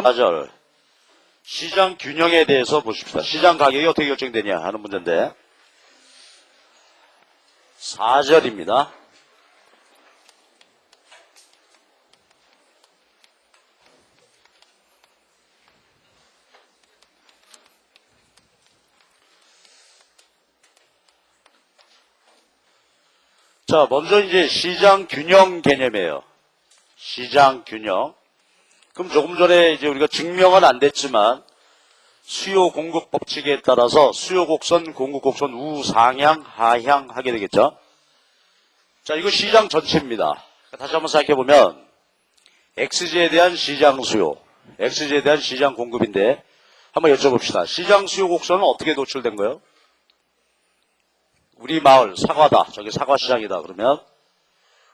4절 시장 균형에 대해서 보십시다. 시장 가격이 어떻게 결정되냐 하는 문제인데 4절입니다. 자, 먼저 이제 시장 균형 개념이에요. 시장 균형. 그럼 조금 전에 이제 우리가 증명은 안 됐지만 수요 공급 법칙에 따라서 수요 곡선, 공급 곡선 우상향, 하향 하게 되겠죠. 자, 이거 시장 전체입니다. 다시 한번 생각해 보면 XG에 대한 시장 수요, XG에 대한 시장 공급인데 한번 여쭤봅시다. 시장 수요 곡선은 어떻게 도출된 거예요? 우리 마을 사과다. 저기 사과시장이다. 그러면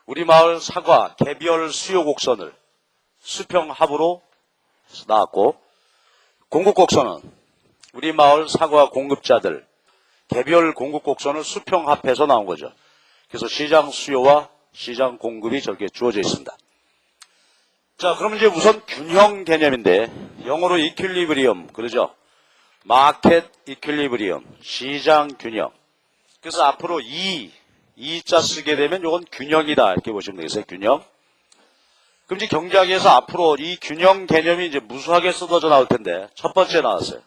우리 마을 사과 개별 수요 곡선을 수평합으로 나왔고 공급 곡선은 우리 마을 사과 공급자들 개별 공급 곡선을 수평합해서 나온 거죠. 그래서 시장 수요와 시장 공급이 저렇게 주어져 있습니다. 자, 그러면 이제 우선 균형 개념인데 영어로 이퀄리브리엄 그러죠. 마켓 이퀄리브리엄, 시장 균형. 그래서 앞으로 이자 쓰게 되면 이건 균형이다 이렇게 보시면 되겠어요. 균형. 그럼 이제 경제학에서 앞으로 이 균형 개념이 이제 무수하게 쏟아져 나올 텐데 첫 번째 나왔어요.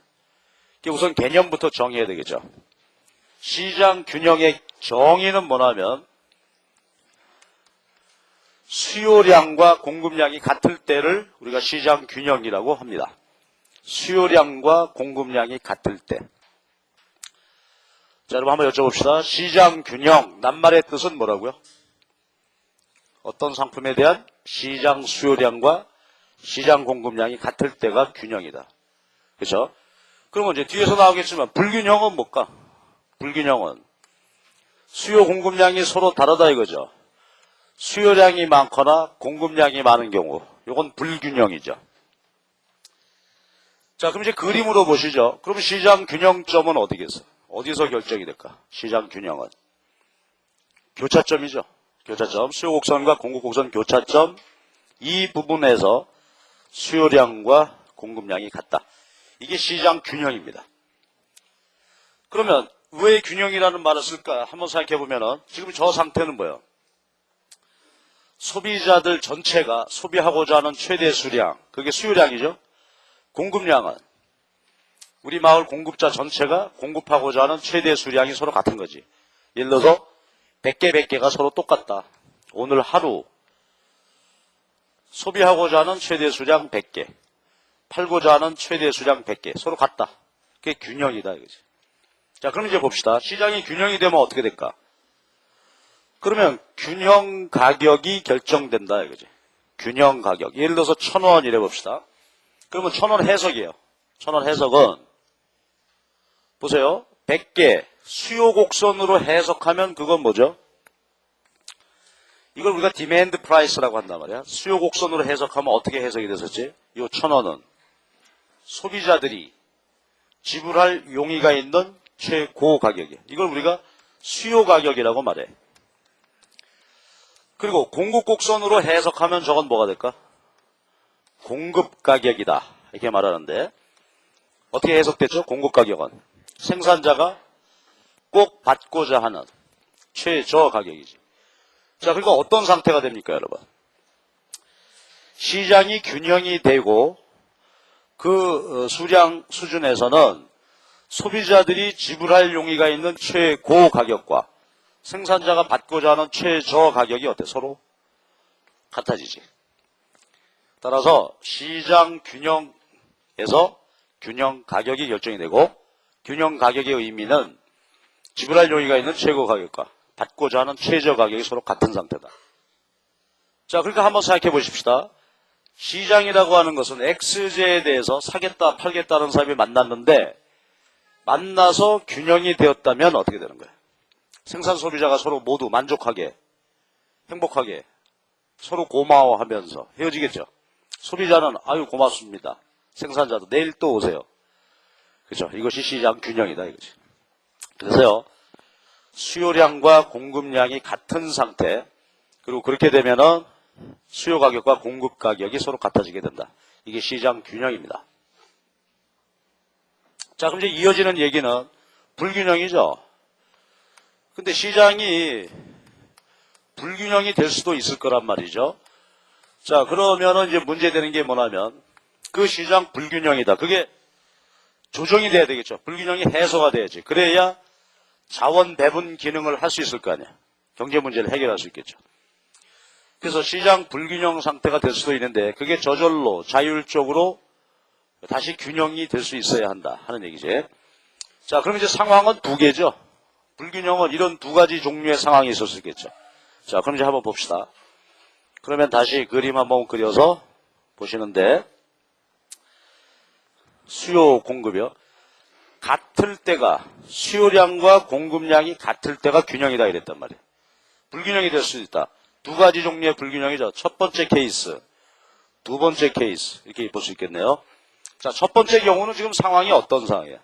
우선 개념부터 정의해야 되겠죠. 시장 균형의 정의는 뭐냐면 수요량과 공급량이 같을 때를 우리가 시장 균형이라고 합니다. 수요량과 공급량이 같을 때. 자, 여러분 한번 여쭤봅시다. 시장 균형, 낱말의 뜻은 뭐라고요? 어떤 상품에 대한 시장 수요량과 시장 공급량이 같을 때가 균형이다. 그렇죠? 그러면 이제 뒤에서 나오겠지만 불균형은 뭘까? 불균형은 수요 공급량이 서로 다르다 이거죠. 수요량이 많거나 공급량이 많은 경우 이건 불균형이죠. 자, 그럼 이제 그림으로 보시죠. 그럼 시장 균형점은 어디겠어요? 어디서 결정이 될까? 시장 균형은 교차점이죠. 교차점, 수요 곡선과 공급 곡선 교차점 이 부분에서 수요량과 공급량이 같다. 이게 시장 균형입니다. 그러면 왜 균형이라는 말을 쓸까? 한번 생각해 보면은 지금 저 상태는 뭐예요? 소비자들 전체가 소비하고자 하는 최대 수량, 그게 수요량이죠. 공급량은 우리 마을 공급자 전체가 공급하고자 하는 최대 수량이 서로 같은 거지. 예를 들어서 100개 100개가 서로 똑같다. 오늘 하루 소비하고자 하는 최대 수량 100개, 팔고자 하는 최대 수량 100개 서로 같다. 그게 균형이다 이거지. 자, 그럼 이제 봅시다. 시장이 균형이 되면 어떻게 될까? 그러면 균형 가격이 결정된다 이거지. 균형 가격. 예를 들어서 1,000원 이래 봅시다. 그러면 1,000원 해석이에요. 1,000원 해석은 보세요. 100개 수요 곡선으로 해석하면 그건 뭐죠? 이걸 우리가 디맨드 프라이스라고 한단 말이야. 수요 곡선으로 해석하면 어떻게 해석이 됐었지? 이 1,000원은 소비자들이 지불할 용의가 있는 최고 가격이에요. 이걸 우리가 수요 가격이라고 말해. 그리고 공급 곡선으로 해석하면 저건 뭐가 될까? 공급 가격이다. 이렇게 말하는데 어떻게 해석됐죠? 공급 가격은 생산자가 꼭 받고자 하는 최저 가격이지. 자, 그러니까 어떤 상태가 됩니까, 여러분? 시장이 균형이 되고 그 수량 수준에서는 소비자들이 지불할 용의가 있는 최고 가격과 생산자가 받고자 하는 최저 가격이 어때? 서로 같아지지. 따라서 시장 균형에서 균형 가격이 결정이 되고 균형 가격의 의미는 지불할 용의가 있는 최고 가격과 받고자 하는 최저 가격이 서로 같은 상태다. 자, 그러니까 한번 생각해 보십시다. 시장이라고 하는 것은 XJ에 대해서 사겠다 팔겠다는 사람이 만났는데 만나서 균형이 되었다면 어떻게 되는 거예요? 생산 소비자가 서로 모두 만족하게 행복하게 서로 고마워하면서 헤어지겠죠. 소비자는 아유 고맙습니다. 생산자도 내일 또 오세요. 그렇죠. 이것이 시장 균형이다 이거지. 그래서요. 수요량과 공급량이 같은 상태 그리고 그렇게 되면은 수요 가격과 공급 가격이 서로 같아지게 된다. 이게 시장 균형입니다. 자, 그럼 이제 이어지는 얘기는 불균형이죠. 근데 시장이 불균형이 될 수도 있을 거란 말이죠. 자, 그러면은 이제 문제되는 게 뭐냐면 그 시장 불균형이다. 그게 조정이 돼야 되겠죠. 불균형이 해소가 돼야지. 그래야 자원 배분 기능을 할 수 있을 거 아니야. 경제 문제를 해결할 수 있겠죠. 그래서 시장 불균형 상태가 될 수도 있는데 그게 저절로 자율적으로 다시 균형이 될 수 있어야 한다 하는 얘기지. 자, 그럼 이제 상황은 두 개죠. 불균형은 이런 두 가지 종류의 상황이 있을 수 있겠죠. 자, 그럼 이제 한번 봅시다. 그러면 다시 그림 한번 그려서 보시는데 수요 공급이요. 같을 때가 수요량과 공급량이 같을 때가 균형이다 이랬단 말이에요. 불균형이 될 수 있다. 두 가지 종류의 불균형이죠. 첫 번째 케이스, 두 번째 케이스 이렇게 볼 수 있겠네요. 자, 첫 번째 경우는 지금 상황이 어떤 상황이에요?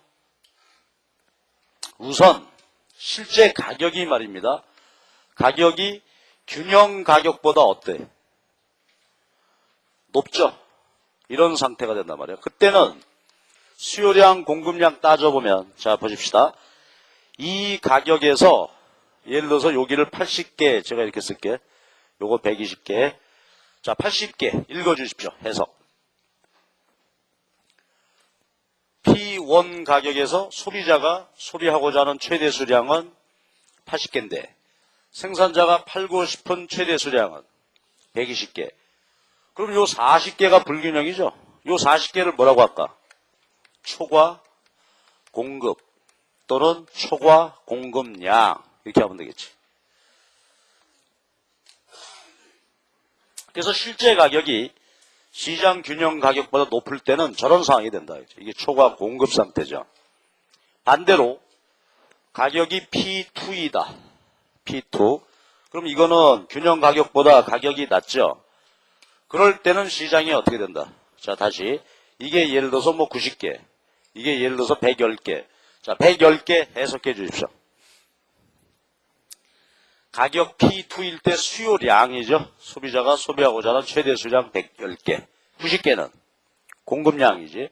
우선 실제 가격이 말입니다. 가격이 균형 가격보다 어때? 높죠? 이런 상태가 된단 말이에요. 그때는 수요량, 공급량 따져보면 자 보십시다. 이 가격에서 예를 들어서 여기를 80개 제가 이렇게 쓸게. 요거 120개. 자 80개 읽어주십시오. 해석. P1 가격에서 소비자가 소비하고자 하는 최대 수량은 80개인데 생산자가 팔고 싶은 최대 수량은 120개. 그럼 요 40개가 불균형이죠. 요 40개를 뭐라고 할까? 초과 공급 또는 초과 공급량 이렇게 하면 되겠지. 그래서 실제 가격이 시장 균형 가격보다 높을 때는 저런 상황이 된다. 이게 초과 공급 상태죠. 반대로 가격이 P2이다. P2. 그럼 이거는 균형 가격보다 가격이 낮죠. 그럴 때는 시장이 어떻게 된다. 자, 다시. 이게 예를 들어서 뭐 90개. 이게 예를 들어서 110개. 자, 110개 해석해 주십시오. 가격 P2일 때 수요량이죠. 소비자가 소비하고자 하는 최대 수량 110개. 90개는 공급량이지.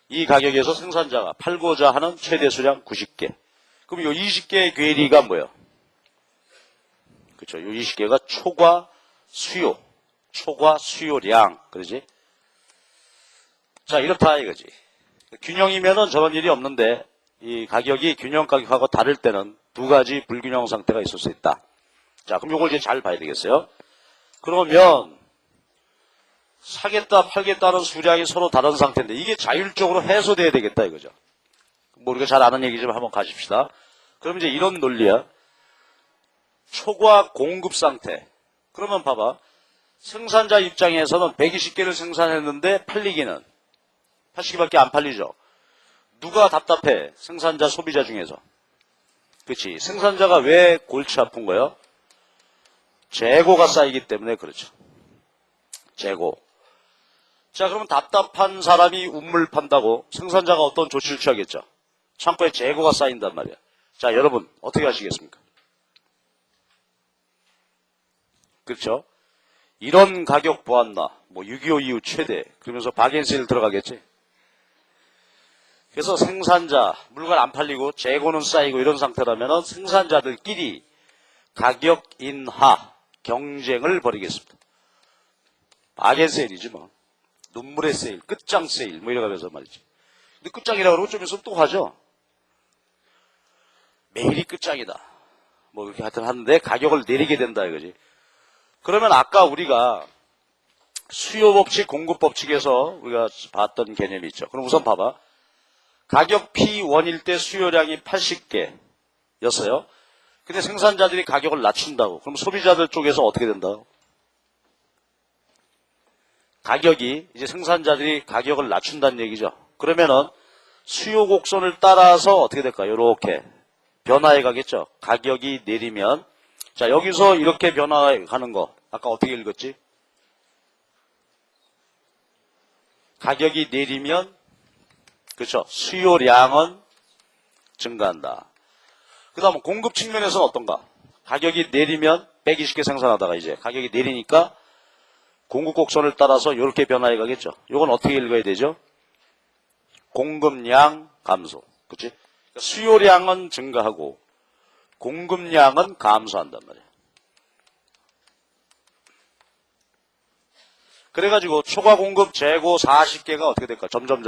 이 가격에서 생산자가 팔고자 하는 최대 수량 90개. 그럼 요 20개의 괴리가 뭐예요? 그렇죠. 요 20개가 초과 수요. 초과 수요량. 그러지? 자, 이렇다 이거지. 균형이면은 저런 일이 없는데 이 가격이 균형 가격하고 다를 때는 두 가지 불균형 상태가 있을 수 있다. 자, 그럼 요걸 이제 잘 봐야 되겠어요. 그러면 사겠다 팔겠다는 수량이 서로 다른 상태인데 이게 자율적으로 해소돼야 되겠다 이거죠. 뭐 우리가 잘 아는 얘기 좀 한번 가십시다. 그럼 이제 이런 논리야. 초과 공급 상태. 그러면 봐봐. 생산자 입장에서는 120개를 생산했는데 팔리기는 80개밖에 안 팔리죠. 누가 답답해? 생산자, 소비자 중에서. 그렇지. 생산자가 왜 골치 아픈 거예요? 재고가 쌓이기 때문에 그렇죠. 재고. 자, 그러면 답답한 사람이 운물 판다고 생산자가 어떤 조치를 취하겠죠? 창고에 재고가 쌓인단 말이야. 자, 여러분 어떻게 하시겠습니까? 그렇죠? 이런 가격 보았나? 뭐 6.25 이후 최대. 그러면서 바겐세일 들어가겠지? 그래서 생산자, 물건 안 팔리고 재고는 쌓이고 이런 상태라면 생산자들끼리 가격 인하 경쟁을 벌이겠습니다. 바겐세일이지 뭐. 눈물의 세일, 끝장 세일 뭐 이래가면서 말이지. 근데 끝장이라고 그러고 좀 있으면 또 하죠. 매일이 끝장이다. 뭐 이렇게 하여튼 하는데 가격을 내리게 된다 이거지. 그러면 아까 우리가 수요 법칙, 공급 법칙에서 우리가 봤던 개념이 있죠. 그럼 우선 봐봐. 가격 P1일 때 수요량이 80개였어요. 근데 생산자들이 가격을 낮춘다고. 그럼 소비자들 쪽에서 어떻게 된다? 가격이 이제 생산자들이 가격을 낮춘다는 얘기죠. 그러면은 수요 곡선을 따라서 어떻게 될까요? 이렇게 변화해 가겠죠. 가격이 내리면 자 여기서 이렇게 변화하는 거 아까 어떻게 읽었지? 가격이 내리면 그렇죠. 수요량은 증가한다. 그 다음 공급 측면에서는 어떤가? 가격이 내리면 120개 생산하다가 이제 가격이 내리니까 공급 곡선을 따라서 이렇게 변화해 가겠죠. 이건 어떻게 읽어야 되죠? 공급량 감소. 그치? 수요량은 증가하고 공급량은 감소한단 말이에요. 그래가지고 초과 공급 재고 40개가 어떻게 될까? 점점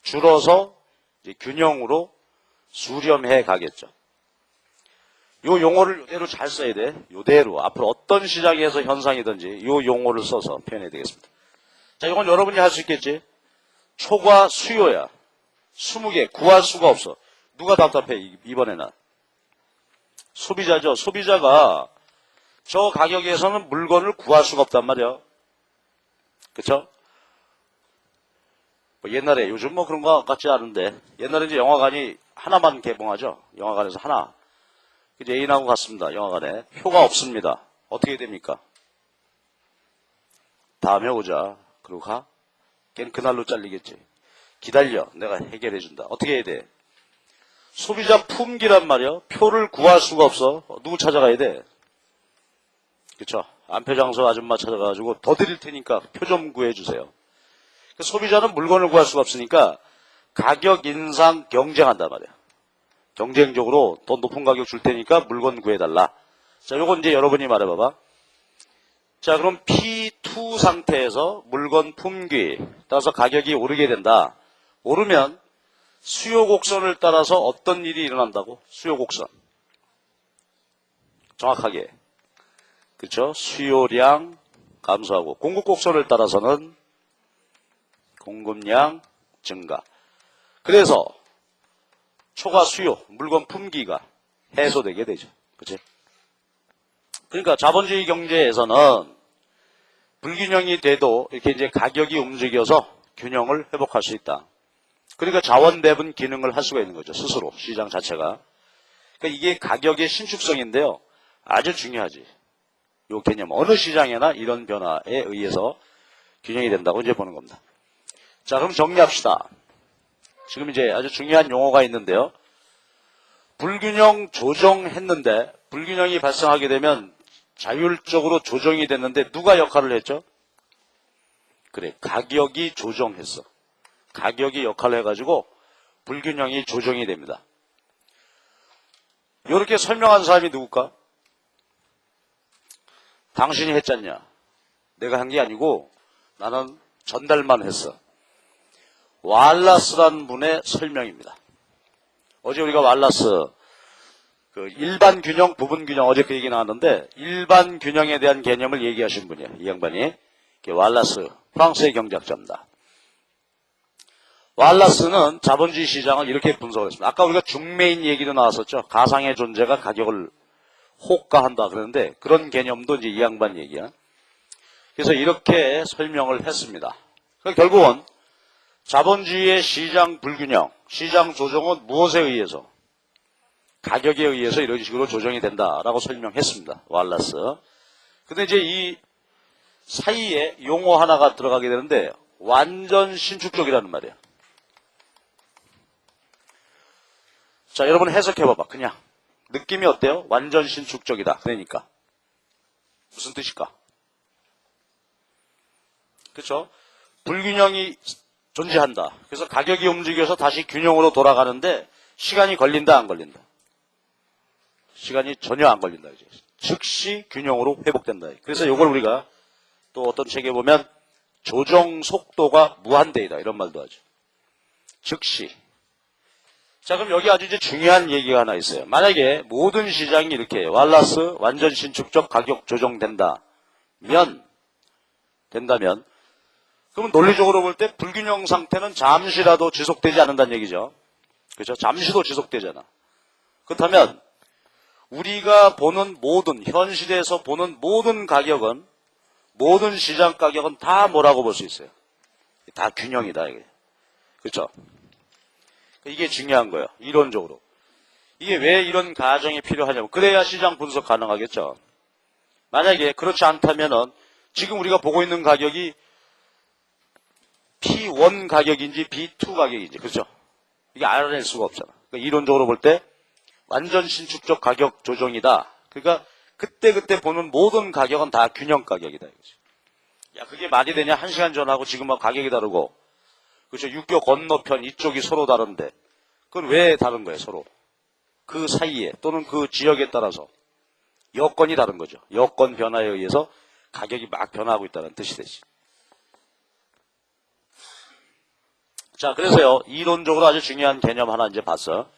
줄어서 이제 균형으로 수렴해 가겠죠. 요 용어를 이대로 잘 써야 돼. 요대로 앞으로 어떤 시장에서 현상이든지 요 용어를 써서 표현해야 되겠습니다. 자, 이건 여러분이 할 수 있겠지? 초과 수요야. 20개 구할 수가 없어. 누가 답답해 이번에는? 소비자죠. 소비자가 저 가격에서는 물건을 구할 수가 없단 말이야. 그쵸? 뭐 옛날에 요즘 뭐 그런 거 같지 않은데 옛날에 이제 영화관이 하나만 개봉하죠. 영화관에서 하나. 이제 애인하고 갔습니다. 영화관에. 표가 없습니다. 어떻게 됩니까? 다음에 오자. 그러고 가? 걔는 그날로 잘리겠지. 기다려. 내가 해결해준다. 어떻게 해야 돼? 소비자 품기란 말이야. 표를 구할 수가 없어. 누구 찾아가야 돼? 그쵸? 안표장소 아줌마 찾아가가지고 더 드릴 테니까 표 좀 구해주세요. 소비자는 물건을 구할 수가 없으니까 가격 인상 경쟁한단 말이야. 경쟁적으로 더 높은 가격 줄 테니까 물건 구해달라. 자, 요건 이제 여러분이 말해봐봐. 자, 그럼 P2 상태에서 물건 품귀 따라서 가격이 오르게 된다. 오르면 수요 곡선을 따라서 어떤 일이 일어난다고? 수요 곡선. 정확하게. 그렇죠? 수요량 감소하고 공급 곡선을 따라서는 공급량 증가. 그래서 초과 수요, 물건 품귀가 해소되게 되죠. 그렇지? 그러니까 자본주의 경제에서는 불균형이 돼도 이렇게 이제 가격이 움직여서 균형을 회복할 수 있다. 그러니까 자원 배분 기능을 할 수가 있는 거죠. 스스로 시장 자체가. 그러니까 이게 가격의 신축성인데요. 아주 중요하지. 요 개념 어느 시장에나 이런 변화에 의해서 균형이 된다고 이제 보는 겁니다. 자, 그럼 정리합시다. 지금 이제 아주 중요한 용어가 있는데요. 불균형 조정했는데 불균형이 발생하게 되면 자율적으로 조정이 됐는데 누가 역할을 했죠? 그래, 가격이 조정했어. 가격이 역할을 해가지고 불균형이 조정이 됩니다. 이렇게 설명한 사람이 누굴까? 당신이 했잖냐? 내가 한 게 아니고 나는 전달만 했어. 왈라스라는 분의 설명입니다. 어제 우리가 왈라스 그 일반 균형, 부분 균형 어제 그 얘기 나왔는데 일반 균형에 대한 개념을 얘기하신 분이에요. 이 양반이. 왈라스, 프랑스의 경제학자입니다. 왈라스는 자본주의 시장을 이렇게 분석을 했습니다. 아까 우리가 중매인 얘기도 나왔었죠. 가상의 존재가 가격을 호가한다 그러는데 그런 개념도 이제 이 양반 얘기야. 그래서 이렇게 설명을 했습니다. 그러니까 결국은 자본주의의 시장 불균형, 시장 조정은 무엇에 의해서? 가격에 의해서 이런 식으로 조정이 된다라고 설명했습니다. 왈라스. 근데 이제 이 사이에 용어 하나가 들어가게 되는데 완전 신축적이라는 말이에요. 자, 여러분 해석해봐봐. 그냥 느낌이 어때요? 완전 신축적이다. 그러니까 무슨 뜻일까? 그렇죠? 불균형이 존재한다. 그래서 가격이 움직여서 다시 균형으로 돌아가는데 시간이 걸린다, 안 걸린다? 시간이 전혀 안 걸린다. 이제. 즉시 균형으로 회복된다. 그래서 이걸 우리가 또 어떤 책에 보면 조정 속도가 무한대이다. 이런 말도 하죠. 즉시. 자, 그럼 여기 아주 이제 중요한 얘기가 하나 있어요. 만약에 모든 시장이 이렇게 왈라스 완전 신축적 가격 조정된다면 그러면 논리적으로 볼 때 불균형 상태는 잠시라도 지속되지 않는다는 얘기죠. 그렇죠? 잠시도 지속되잖아. 그렇다면 우리가 보는 모든 현실에서 보는 모든 가격은 모든 시장 가격은 다 뭐라고 볼 수 있어요? 다 균형이다. 이게. 그렇죠? 이게 중요한 거예요. 이론적으로. 이게 왜 이런 가정이 필요하냐고. 그래야 시장 분석 가능하겠죠. 만약에 그렇지 않다면은 지금 우리가 보고 있는 가격이 P1 가격인지 B2 가격인지 그렇죠? 이게 알아낼 수가 없잖아. 그러니까 이론적으로 볼 때 완전 신축적 가격 조정이다. 그러니까 그때 보는 모든 가격은 다 균형 가격이다. 이거지. 야, 그게 말이 되냐? 1시간 전하고 지금하고 가격이 다르고. 그렇죠. 육교 건너편 이쪽이 서로 다른데. 그건 왜 다른 거예요, 서로? 그 사이에 또는 그 지역에 따라서 여건이 다른 거죠. 여건 변화에 의해서 가격이 막 변화하고 있다는 뜻이 되지. 자, 그래서요, 이론적으로 아주 중요한 개념 하나 이제 봤어.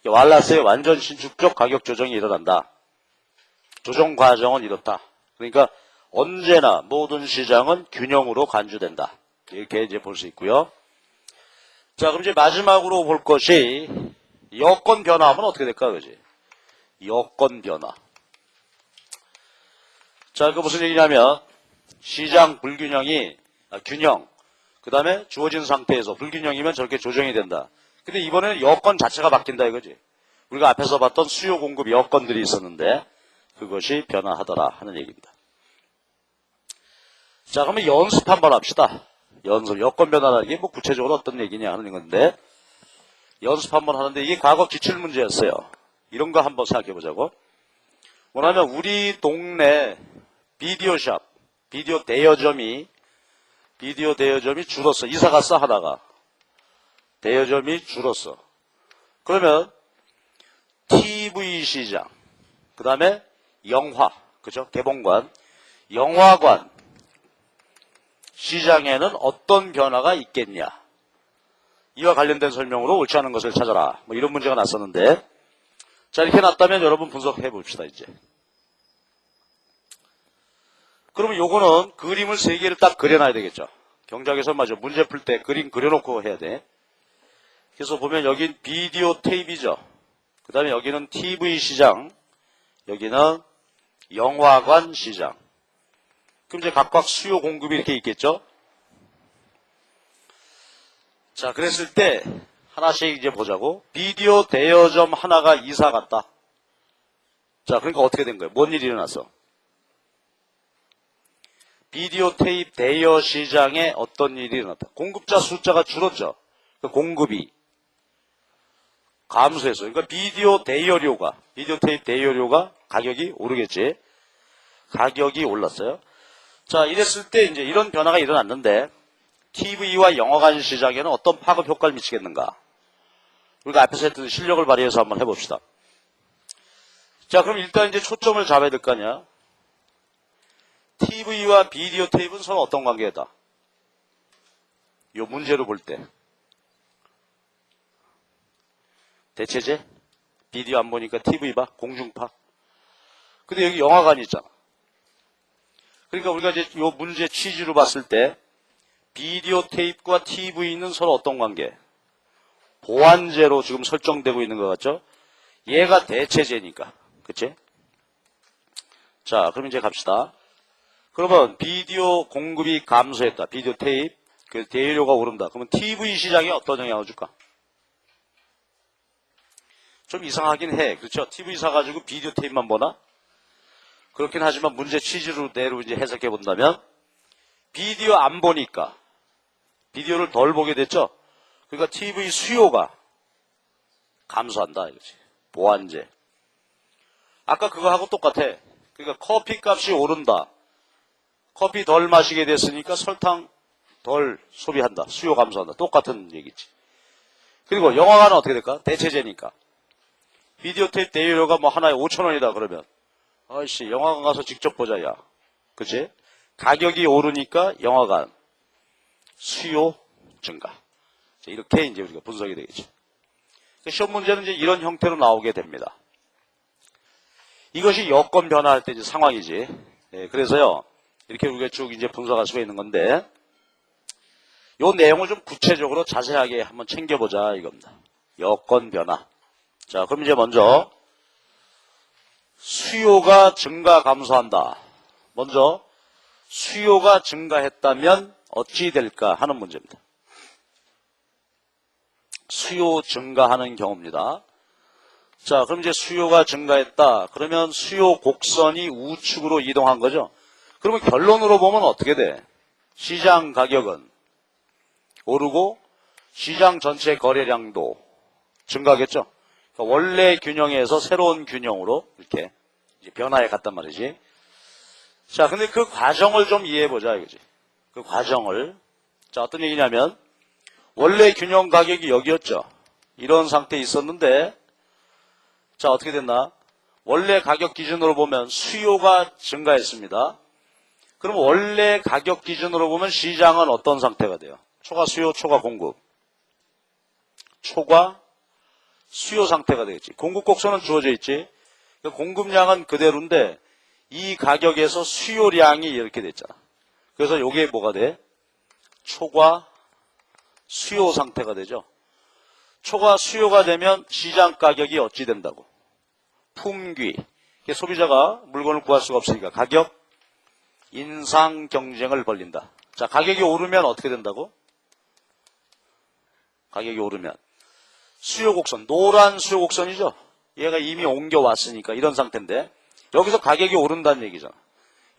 왈라스의 완전 신축적 가격 조정이 일어난다. 조정 과정은 이렇다. 그러니까 언제나 모든 시장은 균형으로 간주된다. 이렇게 이제 볼 수 있고요. 자, 그럼 이제 마지막으로 볼 것이 여건 변화하면 어떻게 될까, 그지? 여건 변화. 자, 그 무슨 얘기냐면 시장 불균형이 균형. 그 다음에 주어진 상태에서 불균형이면 저렇게 조정이 된다. 근데 이번에는 여건 자체가 바뀐다 이거지. 우리가 앞에서 봤던 수요 공급 여건들이 있었는데 그것이 변화하더라 하는 얘기입니다. 자, 그러면 연습 한번 합시다. 연습. 여건 변화라는 게 뭐 구체적으로 어떤 얘기냐 하는 건데 연습 한번 하는데 이게 과거 기출문제였어요. 이런 거 한번 생각해 보자고. 뭐냐면 우리 동네 비디오샵, 비디오 대여점이 줄었어. 이사 갔어 하다가. 대여점이 줄었어. 그러면 TV 시장, 그 다음에 영화, 그죠? 개봉관, 영화관 시장에는 어떤 변화가 있겠냐. 이와 관련된 설명으로 옳지 않은 것을 찾아라. 뭐 이런 문제가 났었는데 자, 이렇게 났다면 여러분 분석해 봅시다 이제. 그러면 요거는 그림을 3개를 딱 그려놔야 되겠죠. 경작에서 맞아. 문제 풀 때 그림 그려놓고 해야 돼. 그래서 보면 여긴 비디오 테이프죠. 그 다음에 여기는 TV 시장, 여기는 영화관 시장. 그럼 이제 각각 수요 공급이 이렇게 있겠죠. 자, 그랬을 때 하나씩 이제 보자고. 비디오 대여점 하나가 이사 갔다. 자, 그러니까 어떻게 된 거예요? 뭔 일이 일어났어? 비디오 테이프 대여 시장에 어떤 일이 일어났다. 공급자 숫자가 줄었죠. 그 공급이 감소했어. 그러니까 비디오 테이프 대여료가 가격이 오르겠지. 가격이 올랐어요. 자, 이랬을 때 이제 이런 변화가 일어났는데 TV와 영화관 시장에는 어떤 파급 효과를 미치겠는가? 우리가 앞에서 했던 실력을 발휘해서 한번 해봅시다. 자, 그럼 일단 이제 초점을 잡아야 될 거 아니야? TV와 비디오 테이프는 서로 어떤 관계다? 이 문제로 볼 때. 대체제? 비디오 안 보니까 TV 봐? 공중파? 근데 여기 영화관이 있잖아. 그러니까 우리가 이제 이 문제 취지로 봤을 때 비디오 테이프와 TV는 서로 어떤 관계? 보완제로 지금 설정되고 있는 것 같죠? 얘가 대체제니까. 그치? 자, 그럼 이제 갑시다. 그러면 비디오 공급이 감소했다. 비디오 테이프, 그 대여료가 오른다. 그러면 TV 시장에 어떤 영향을 줄까? 좀 이상하긴 해. 그렇죠? TV 사가지고 비디오 테이프만 보나? 그렇긴 하지만 문제 취지로 대로 이제 해석해 본다면 비디오 안 보니까 비디오를 덜 보게 됐죠? 그러니까 TV 수요가 감소한다 이거지. 보완제. 아까 그거하고 똑같아. 그러니까 커피 값이 오른다. 커피 덜 마시게 됐으니까 설탕 덜 소비한다. 수요 감소한다. 똑같은 얘기지. 그리고 영화관은 어떻게 될까? 대체제니까. 비디오 테이프 대여료가 뭐 하나에 5,000원이다 그러면 아이씨 영화관 가서 직접 보자 야. 그치? 가격이 오르니까 영화관 수요 증가. 이렇게 이제 우리가 분석이 되겠죠. 시험 문제는 이제 이런 형태로 나오게 됩니다. 이것이 여건 변화할 때 이제 상황이지. 예, 그래서요, 이렇게 우리가 쭉 이제 분석할 수가 있는 건데, 요 내용을 좀 구체적으로 자세하게 한번 챙겨보자 이겁니다. 여건 변화. 자, 그럼 이제 먼저, 수요가 증가 감소한다. 먼저, 수요가 증가했다면 어찌 될까 하는 문제입니다. 수요 증가하는 경우입니다. 자, 그럼 이제 수요가 증가했다. 그러면 수요 곡선이 우측으로 이동한 거죠. 그러면 결론으로 보면 어떻게 돼? 시장 가격은 오르고 시장 전체 거래량도 증가하겠죠. 그러니까 원래 균형에서 새로운 균형으로 이렇게 이제 변화해 갔단 말이지. 자, 근데 그 과정을 좀 이해해 보자 이거지. 그 과정을. 자, 어떤 얘기냐면 원래 균형 가격이 여기였죠. 이런 상태에 있었는데 자, 어떻게 됐나? 원래 가격 기준으로 보면 수요가 증가했습니다. 그럼 원래 가격 기준으로 보면 시장은 어떤 상태가 돼요? 초과 수요, 초과 공급. 초과 수요 상태가 되겠지. 공급 곡선은 주어져 있지. 공급량은 그대로인데 이 가격에서 수요량이 이렇게 됐잖아. 그래서 이게 뭐가 돼? 초과 수요 상태가 되죠. 초과 수요가 되면 시장 가격이 어찌 된다고? 품귀. 소비자가 물건을 구할 수가 없으니까 가격 인상 경쟁을 벌린다. 자, 가격이 오르면 어떻게 된다고? 가격이 오르면 수요 곡선, 노란 수요 곡선이죠. 얘가 이미 옮겨왔으니까 이런 상태인데 여기서 가격이 오른다는 얘기잖아.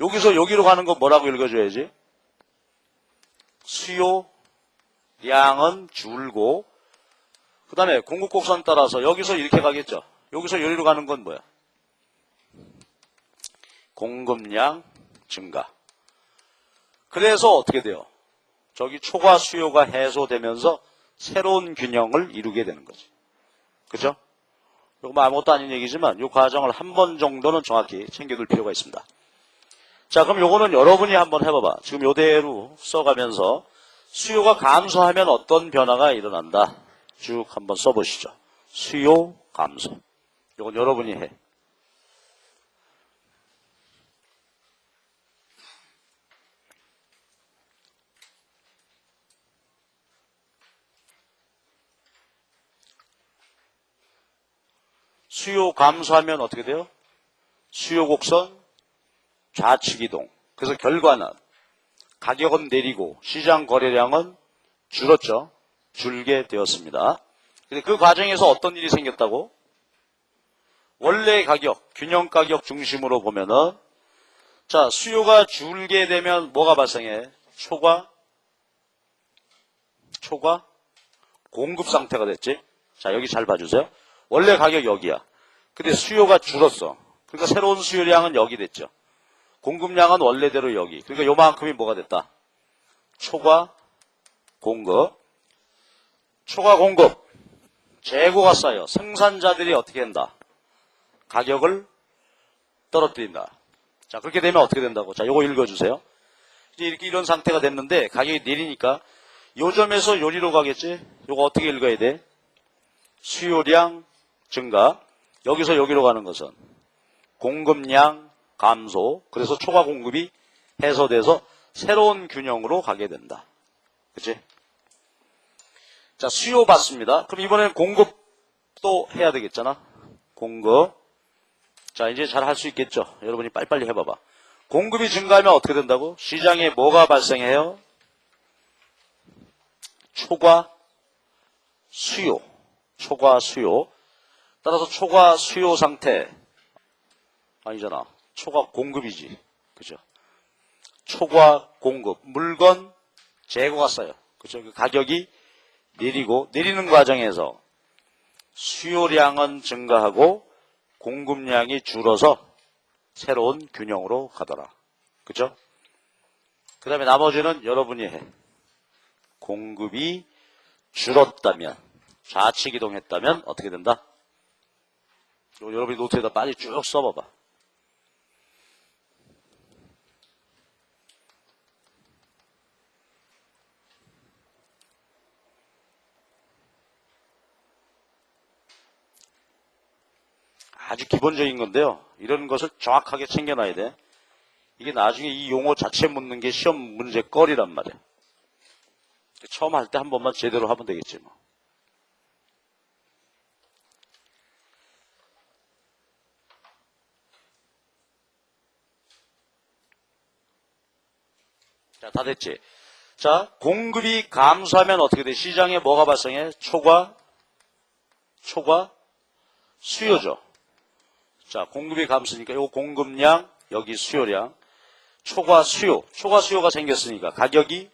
여기서 여기로 가는 거 뭐라고 읽어줘야지? 수요량은 줄고 그 다음에 공급 곡선 따라서 여기서 이렇게 가겠죠. 여기서 여기로 가는 건 뭐야? 공급량 증가. 그래서 어떻게 돼요? 저기 초과 수요가 해소되면서 새로운 균형을 이루게 되는 거지. 그죠? 이거 뭐 아무것도 아닌 얘기지만 이 과정을 한 번 정도는 정확히 챙겨둘 필요가 있습니다. 자, 그럼 요거는 여러분이 한번 해봐봐. 지금 요대로 써가면서 수요가 감소하면 어떤 변화가 일어난다. 쭉 한번 써보시죠. 수요 감소. 요건 여러분이 해. 수요 감소하면 어떻게 돼요? 수요 곡선 좌측 이동. 그래서 결과는 가격은 내리고 시장 거래량은 줄었죠. 줄게 되었습니다. 근데 그 과정에서 어떤 일이 생겼다고? 원래 가격, 균형 가격 중심으로 보면은 자, 수요가 줄게 되면 뭐가 발생해? 초과 공급 상태가 됐지? 자, 여기 잘 봐주세요. 원래 가격 여기야. 근데 수요가 줄었어. 그러니까 새로운 수요량은 여기 됐죠. 공급량은 원래대로 여기. 그러니까 요만큼이 뭐가 됐다? 초과 공급. 초과 공급. 재고가 쌓여. 생산자들이 어떻게 한다? 가격을 떨어뜨린다. 자, 그렇게 되면 어떻게 된다고? 자, 요거 읽어주세요. 이제 이렇게 이런 상태가 됐는데 가격이 내리니까 요 점에서 요리로 가겠지? 요거 어떻게 읽어야 돼? 수요량 증가. 여기서 여기로 가는 것은 공급량 감소. 그래서 초과 공급이 해소돼서 새로운 균형으로 가게 된다. 그치? 자, 수요 받습니다. 그럼 이번에는 공급도 해야 되겠잖아. 공급. 자, 이제 잘 할 수 있겠죠? 여러분이 빨리빨리 해봐봐. 공급이 증가하면 어떻게 된다고? 시장에 뭐가 발생해요? 초과 수요. 초과 수요. 따라서 초과 수요 상태. 아니잖아. 초과 공급이지. 그죠? 초과 공급. 물건 재고가 쌓여. 그죠? 그 가격이 내리고, 내리는 과정에서 수요량은 증가하고 공급량이 줄어서 새로운 균형으로 가더라. 그죠? 그 다음에 나머지는 여러분이 해. 공급이 줄었다면, 좌측 이동했다면 어떻게 된다? 여러분이 노트에다 빨리 쭉 써봐봐. 아주 기본적인 건데요. 이런 것을 정확하게 챙겨놔야 돼. 이게 나중에 이 용어 자체 묻는 게 시험 문제거리란 말이야. 처음 할 때 한 번만 제대로 하면 되겠지 뭐. 자, 다 됐지? 자, 공급이 감소하면 어떻게 돼? 시장에 뭐가 발생해? 초과 수요죠. 자, 공급이 감소니까 요 공급량, 여기 수요량, 초과 수요가 생겼으니까 가격이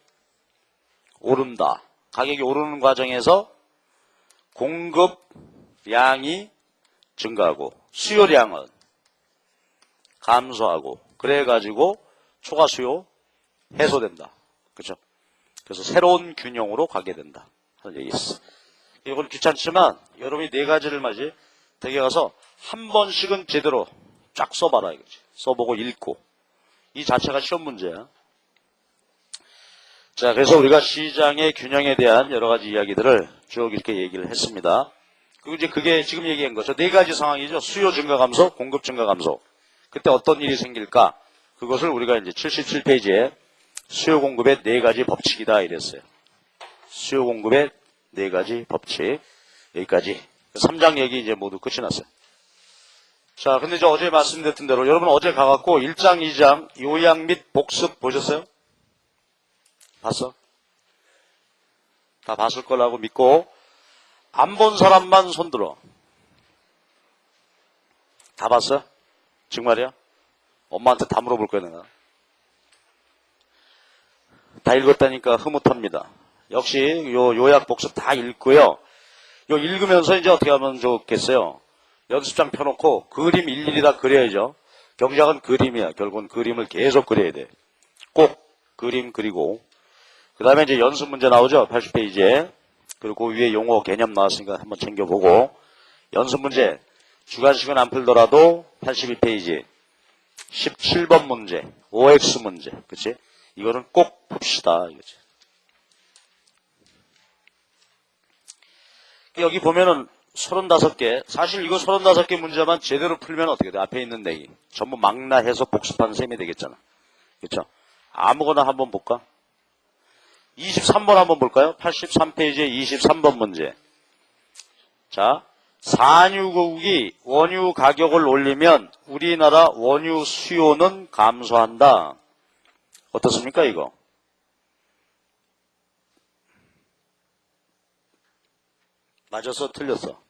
오른다. 가격이 오르는 과정에서 공급량이 증가하고 수요량은 감소하고 그래가지고 초과 수요 해소된다. 그죠? 그래서 새로운 균형으로 가게 된다. 하는 얘기 있어. 이건 귀찮지만 여러분이 네 가지를 맞이 댁에 가서 한 번씩은 제대로 쫙 써봐라 이거지. 써보고 읽고. 이 자체가 시험 문제야. 자, 그래서 우리가 시장의 균형에 대한 여러 가지 이야기들을 쭉 이렇게 얘기를 했습니다. 그리고 이제 그게 지금 얘기한 거죠. 네 가지 상황이죠. 수요 증가 감소, 공급 증가 감소. 그때 어떤 일이 생길까? 그것을 우리가 이제 77페이지에 수요 공급의 네 가지 법칙이다 이랬어요. 수요 공급의 네 가지 법칙. 여기까지. 3장 얘기 이제 모두 끝이 났어요. 자, 근데 이제 어제 말씀드렸던 대로 여러분 어제 가갖고 1장, 2장 요약 및 복습 보셨어요? 봤어? 다 봤을 거라고 믿고 안 본 사람만 손들어. 다 봤어? 정말이야? 엄마한테 다 물어볼 거야 내가. 다 읽었다니까 흐뭇합니다. 역시 요 요약 복습 다 읽고요. 요 읽으면서 이제 어떻게 하면 좋겠어요? 연습장 펴놓고 그림 일일이 다 그려야죠. 경작은 그림이야. 결국은 그림을 계속 그려야 돼. 꼭 그림 그리고 그 다음에 이제 연습 문제 나오죠. 80페이지에. 그리고 그 위에 용어 개념 나왔으니까 한번 챙겨보고 연습 문제 주관식은 안 풀더라도 82페이지 17번 문제 OX 문제 그치? 이거는 꼭 봅시다 이거지. 여기 보면은 35개 사실 이거 35개 문제만 제대로 풀면 어떻게 돼? 앞에 있는 내기 전부 망라해서 복습하는 셈이 되겠잖아. 그렇죠? 아무거나 한번 볼까? 23번 한번 볼까요? 83페이지에 23번 문제. 자, 산유국이 원유 가격을 올리면 우리나라 원유 수요는 감소한다. 어떻습니까 이거? 맞았어? 틀렸어?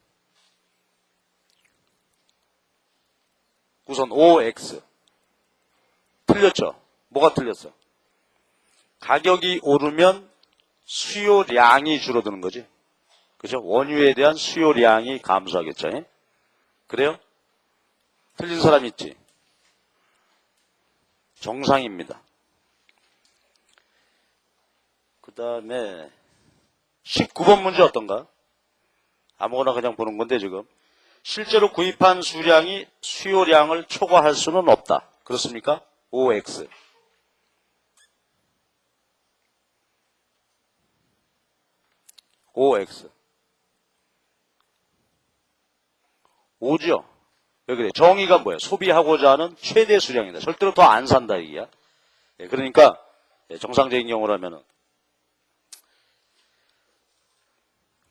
우선 OX. 틀렸죠? 뭐가 틀렸어? 가격이 오르면 수요량이 줄어드는 거지. 그죠? 원유에 대한 수요량이 감소하겠죠. 예? 그래요? 틀린 사람 있지? 정상입니다. 그 다음에 19번 문제 어떤가? 아무거나 그냥 보는 건데 지금. 실제로 구입한 수량이 수요량을 초과할 수는 없다. 그렇습니까? OX. OX. 오죠. 왜 그래? 정의가 뭐야? 소비하고자 하는 최대 수량이다. 절대로 더 안 산다 이게야. 예, 그러니까 정상적인 경우라면은.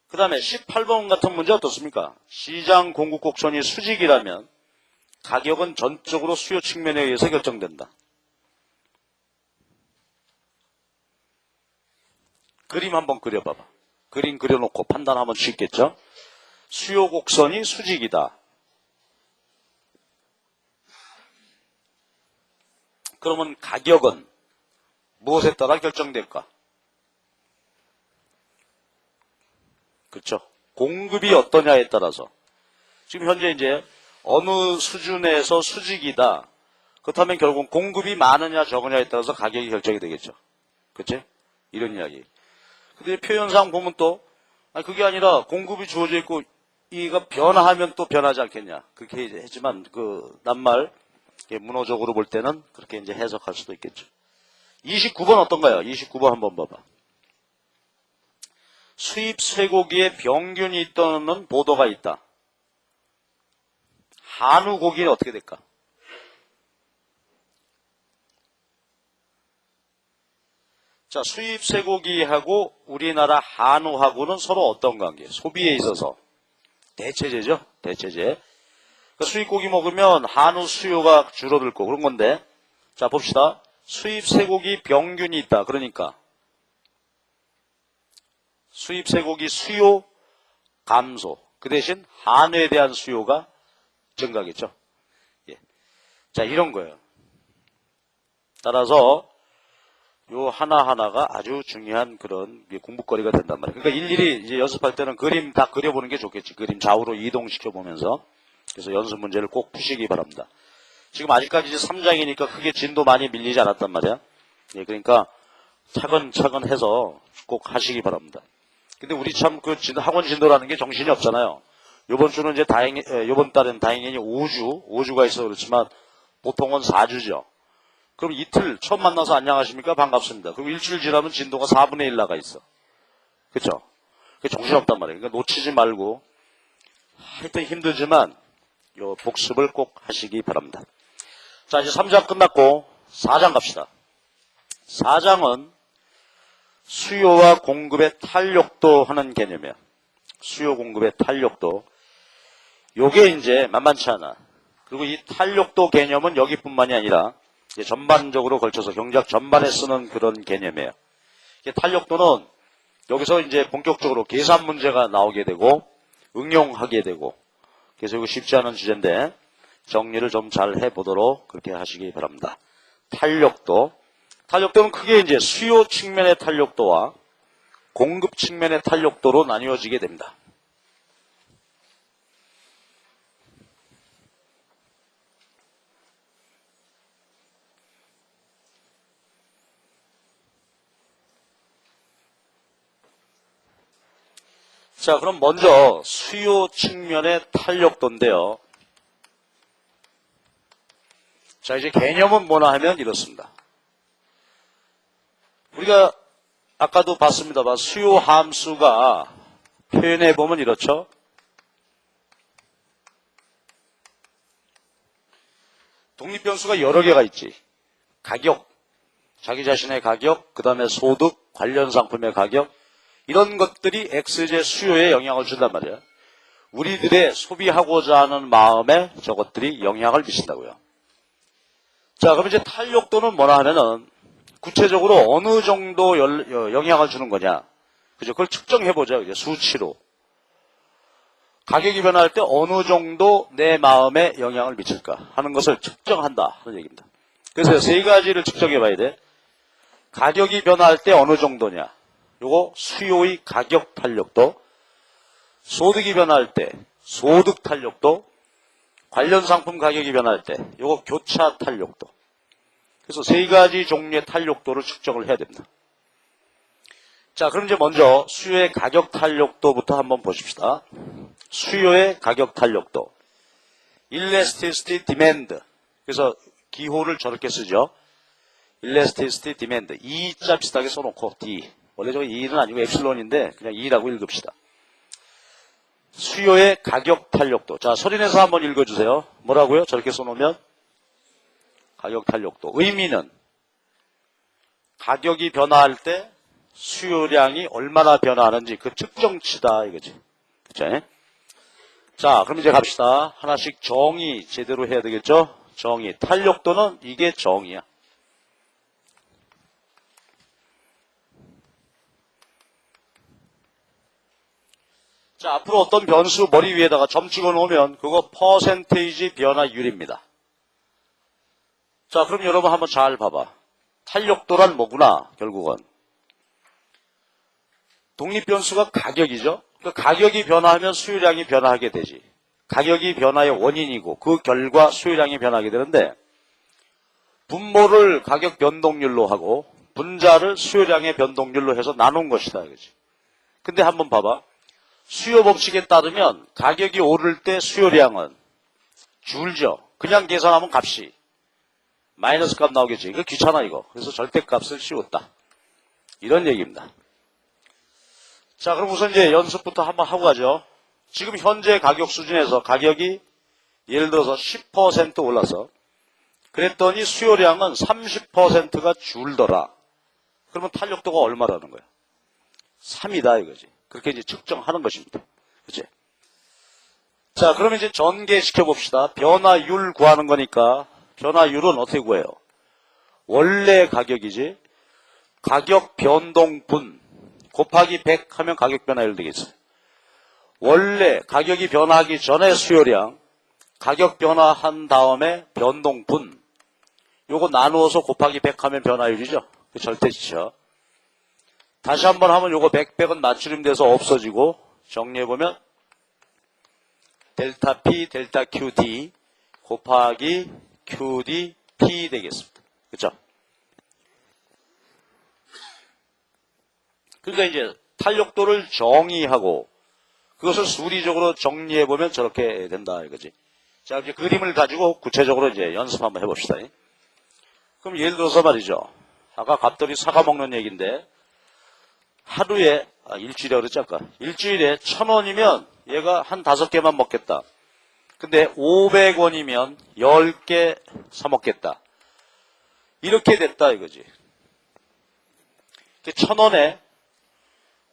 그 다음에 18번 같은 문제 어떻습니까? 시장 공급 곡선이 수직이라면 가격은 전적으로 수요 측면에 의해서 결정된다. 그림 한번 그려봐봐. 그림 그려놓고 판단하면 쉽겠죠? 수요 곡선이 수직이다. 그러면 가격은 무엇에 따라 결정될까? 그렇죠? 공급이 어떠냐에 따라서. 지금 현재 이제 어느 수준에서 수직이다. 그렇다면 결국 공급이 많으냐 적으냐에 따라서 가격이 결정이 되겠죠. 그치? 이런 이야기. 근데 표현상 보면 또 아니 그게 아니라 공급이 주어져 있고 이가 변화하면 또 변하지 않겠냐. 그렇게 했지만 그 낱말 문호적으로 볼 때는 그렇게 이제 해석할 수도 있겠죠. 29번 어떤가요? 29번 한번 봐봐. 수입 쇠고기의 병균이 있다는 보도가 있다. 한우 고기는 어떻게 될까? 자, 수입 쇠고기하고 우리나라 한우하고는 서로 어떤 관계? 소비에 있어서 대체제죠. 대체제. 그러니까 수입 고기 먹으면 한우 수요가 줄어들 거 그런 건데. 자, 봅시다. 수입 쇠고기 병균이 있다. 그러니까 수입 쇠고기 수요 감소. 그 대신 한우에 대한 수요가 증가하겠죠. 예. 자, 이런 거예요. 따라서 요 하나하나가 아주 중요한 그런 공부거리가 된단 말이에요. 그러니까 일일이 이제 연습할 때는 그림 다 그려보는 게 좋겠지. 그림 좌우로 이동시켜 보면서. 그래서 연습 문제를 꼭 푸시기 바랍니다. 지금 아직까지 이제 3장이니까 크게 진도 많이 밀리지 않았단 말이야. 예, 그러니까 차근차근 해서 꼭 하시기 바랍니다. 근데 우리 참 그 학원 진도라는 게 정신이 없잖아요. 요번 주는 이제 요번 달은 다행히 5주가 있어 그렇지만 보통은 4주죠. 그럼 이틀 처음 만나서 안녕하십니까? 반갑습니다. 그럼 일주일 지나면 진도가 4분의 1 나가 있어. 그쵸? 그게 정신없단 말이에요. 그러니까 놓치지 말고 하여튼 힘들지만 요 복습을 꼭 하시기 바랍니다. 자, 이제 3장 끝났고 4장 갑시다. 4장은 수요와 공급의 탄력도 하는 개념이야. 수요 공급의 탄력도. 요게 이제 만만치 않아. 그리고 이 탄력도 개념은 여기뿐만이 아니라 이제 전반적으로 걸쳐서 경제학 전반에 쓰는 그런 개념이에요. 탄력도는 여기서 이제 본격적으로 계산 문제가 나오게 되고 응용하게 되고 그래서 이거 쉽지 않은 주제인데 정리를 좀 잘 해보도록 그렇게 하시기 바랍니다. 탄력도는 크게 이제 수요 측면의 탄력도와 공급 측면의 탄력도로 나뉘어지게 됩니다. 자, 그럼 먼저 수요 측면의 탄력도인데요. 자, 이제 개념은 뭐나 하면 이렇습니다. 우리가 아까도 봤습니다만 수요 함수가 표현해 보면 이렇죠. 독립변수가 여러 개가 있지. 가격, 자기 자신의 가격, 그 다음에 소득, 관련 상품의 가격, 이런 것들이 X제 수요에 영향을 준단 말이에요. 우리들의 소비하고자 하는 마음에 저것들이 영향을 미친다고요. 자, 그럼 이제 탄력도는 뭐라 하면은 구체적으로 어느 정도 영향을 주는 거냐. 그죠? 그걸 측정해보죠. 이제 수치로. 가격이 변할 때 어느 정도 내 마음에 영향을 미칠까 하는 것을 측정한다 하는 얘기입니다. 그래서 세 가지를 측정해 봐야 돼. 가격이 변할 때 어느 정도냐. 요거 수요의 가격 탄력도, 소득이 변할 때 소득 탄력도, 관련 상품 가격이 변할 때 요거 교차 탄력도. 그래서 세 가지 종류의 탄력도를 측정을 해야 됩니다. 자, 그럼 이제 먼저 수요의 가격 탄력도부터 한번 보십시다. 수요의 가격 탄력도. Elasticity Demand. 그래서 기호를 저렇게 쓰죠. Elasticity Demand. E자 비슷하게 써놓고 D. 원래 저거 E는 아니고 엡실론인데 그냥 E라고 읽읍시다. 수요의 가격 탄력도. 자, 소리내서 한번 읽어주세요. 뭐라고요? 저렇게 써놓으면 가격 탄력도. 의미는 가격이 변화할 때 수요량이 얼마나 변화하는지 그 측정치다 이거지. 그쵸? 자, 그럼 이제 갑시다. 하나씩 정의 제대로 해야 되겠죠? 정의. 탄력도는 이게 정의야. 자, 앞으로 어떤 변수 머리 위에다가 점 찍어 놓으면 그거 퍼센테이지 변화율입니다. 자, 그럼 여러분 한번 잘 봐봐. 탄력도란 뭐구나, 결국은. 독립변수가 가격이죠. 그 가격이 변화하면 수요량이 변화하게 되지. 가격이 변화의 원인이고 그 결과 수요량이 변하게 되는데 분모를 가격 변동률로 하고 분자를 수요량의 변동률로 해서 나눈 것이다. 그치? 근데 한번 봐봐. 수요 법칙에 따르면 가격이 오를 때 수요량은 줄죠. 그냥 계산하면 값이 마이너스 값 나오겠지. 이거 귀찮아 이거. 그래서 절대값을 씌웠다. 이런 얘기입니다. 자, 그럼 우선 이제 연습부터 한번 하고 가죠. 지금 현재 가격 수준에서 가격이 예를 들어서 10% 올라서 그랬더니 수요량은 30%가 줄더라. 그러면 탄력도가 얼마라는 거야? 3이다 이거지. 그렇게 이제 측정하는 것입니다. 그치? 자, 그러면 이제 전개시켜 봅시다. 변화율 구하는 거니까 변화율은 어떻게 구해요? 원래 가격이지. 가격 변동분 곱하기 100 하면 가격 변화율 되겠어요. 원래 가격이 변화하기 전에 수요량, 가격 변화한 다음에 변동분 요거 나누어서 곱하기 100 하면 변화율이죠. 절대치죠. 다시 한번 하면 요거 100은 맞추림 돼서 없어지고 정리해보면 델타 P, 델타 QD 곱하기 QD P 되겠습니다. 그렇죠? 그러니까 이제 탄력도를 정의하고 그것을 수리적으로 정리해보면 저렇게 된다 이거지. 자, 이제 그림을 가지고 구체적으로 이제 연습 한번 해봅시다. 그럼 예를 들어서 말이죠. 아까 갑돌이 사과 먹는 얘기인데, 하루에, 일주일에 그랬지, 아까. 일주일에 1,000원이면 얘가 한 5개만 먹겠다. 근데 500원이면 10개 사 먹겠다. 이렇게 됐다 이거지. 1,000원에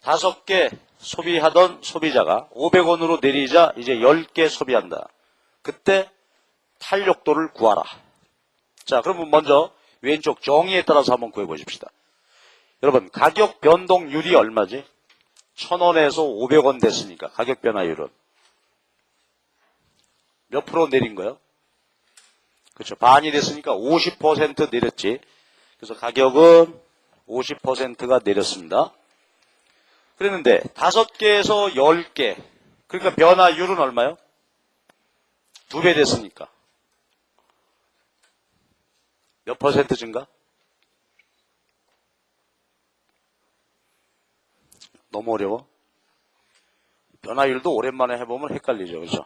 5개 소비하던 소비자가 500원으로 내리자 이제 10개 소비한다. 그때 탄력도를 구하라. 자, 그러면 먼저 왼쪽 정의에 따라서 한번 구해보십시다. 여러분, 가격 변동률이 얼마지? 1,000원에서 500원 됐으니까 가격 변화율은 몇 프로 내린 거예요? 그렇죠. 반이 됐으니까 50% 내렸지. 그래서 가격은 50%가 내렸습니다. 그랬는데 5개에서 10개, 그러니까 변화율은 얼마요? 2배 됐으니까 몇 퍼센트 증가? 너무 어려워. 변화율도 오랜만에 해보면 헷갈리죠. 그렇죠?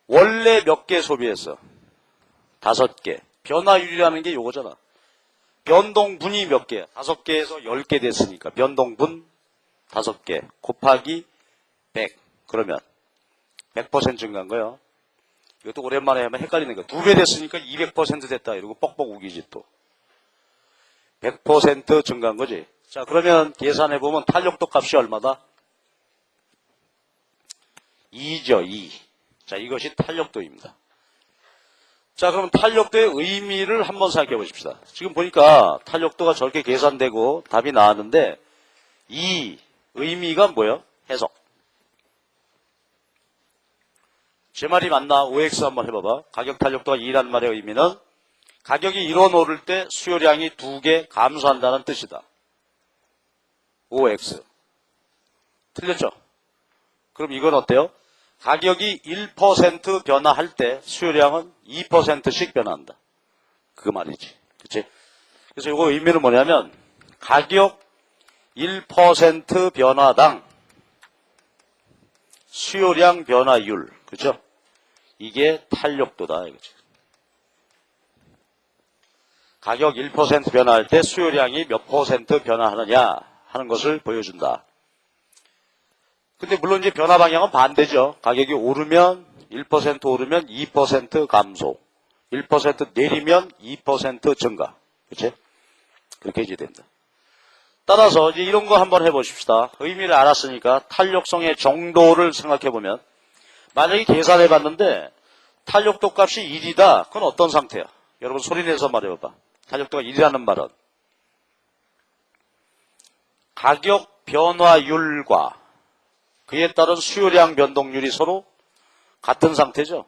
원래 몇 개 소비했어? 5개. 변화율이라는 게 요거잖아. 변동분이 몇 개? 5개에서 10개 됐으니까 변동분 5개 곱하기 100. 그러면 100% 증가한 거예요. 이것도 오랜만에 하면 헷갈리는 거야. 2배 됐으니까 200% 됐다. 이러고 뻑뻑 우기지 또. 100% 증가한 거지. 자, 그러면 계산해보면 탄력도 값이 얼마다? 2죠, 2. 자, 이것이 탄력도입니다. 자, 그럼 탄력도의 의미를 한번 생각해 보십시다. 지금 보니까 탄력도가 저렇게 계산되고 답이 나왔는데 이 의미가 뭐예요? 해석. 제 말이 맞나? OX 한번 해봐봐. 가격 탄력도가 2라는 말의 의미는 가격이 1원 오를 때 수요량이 2개 감소한다는 뜻이다. OX. 틀렸죠? 그럼 이건 어때요? 가격이 1% 변화할 때 수요량은 2%씩 변화한다. 그 말이지. 그치? 그래서 이거 의미는 뭐냐면 가격 1% 변화당 수요량 변화율. 그죠? 이게 탄력도다. 이거지. 가격 1% 변화할 때 수요량이 몇 퍼센트 변화하느냐 하는 것을 보여준다. 근데 물론 이제 변화 방향은 반대죠. 가격이 오르면 1% 오르면 2% 감소. 1% 내리면 2% 증가. 그치? 그렇게 이제 된다. 따라서 이제 이런 거 한번 해보십시다. 의미를 알았으니까 탄력성의 정도를 생각해보면 만약에 계산해봤는데 탄력도 값이 1이다. 그건 어떤 상태야? 여러분 소리내서 말해봐봐. 탄력도가 1이라는 말은 가격 변화율과 그에 따른 수요량 변동률이 서로 같은 상태죠.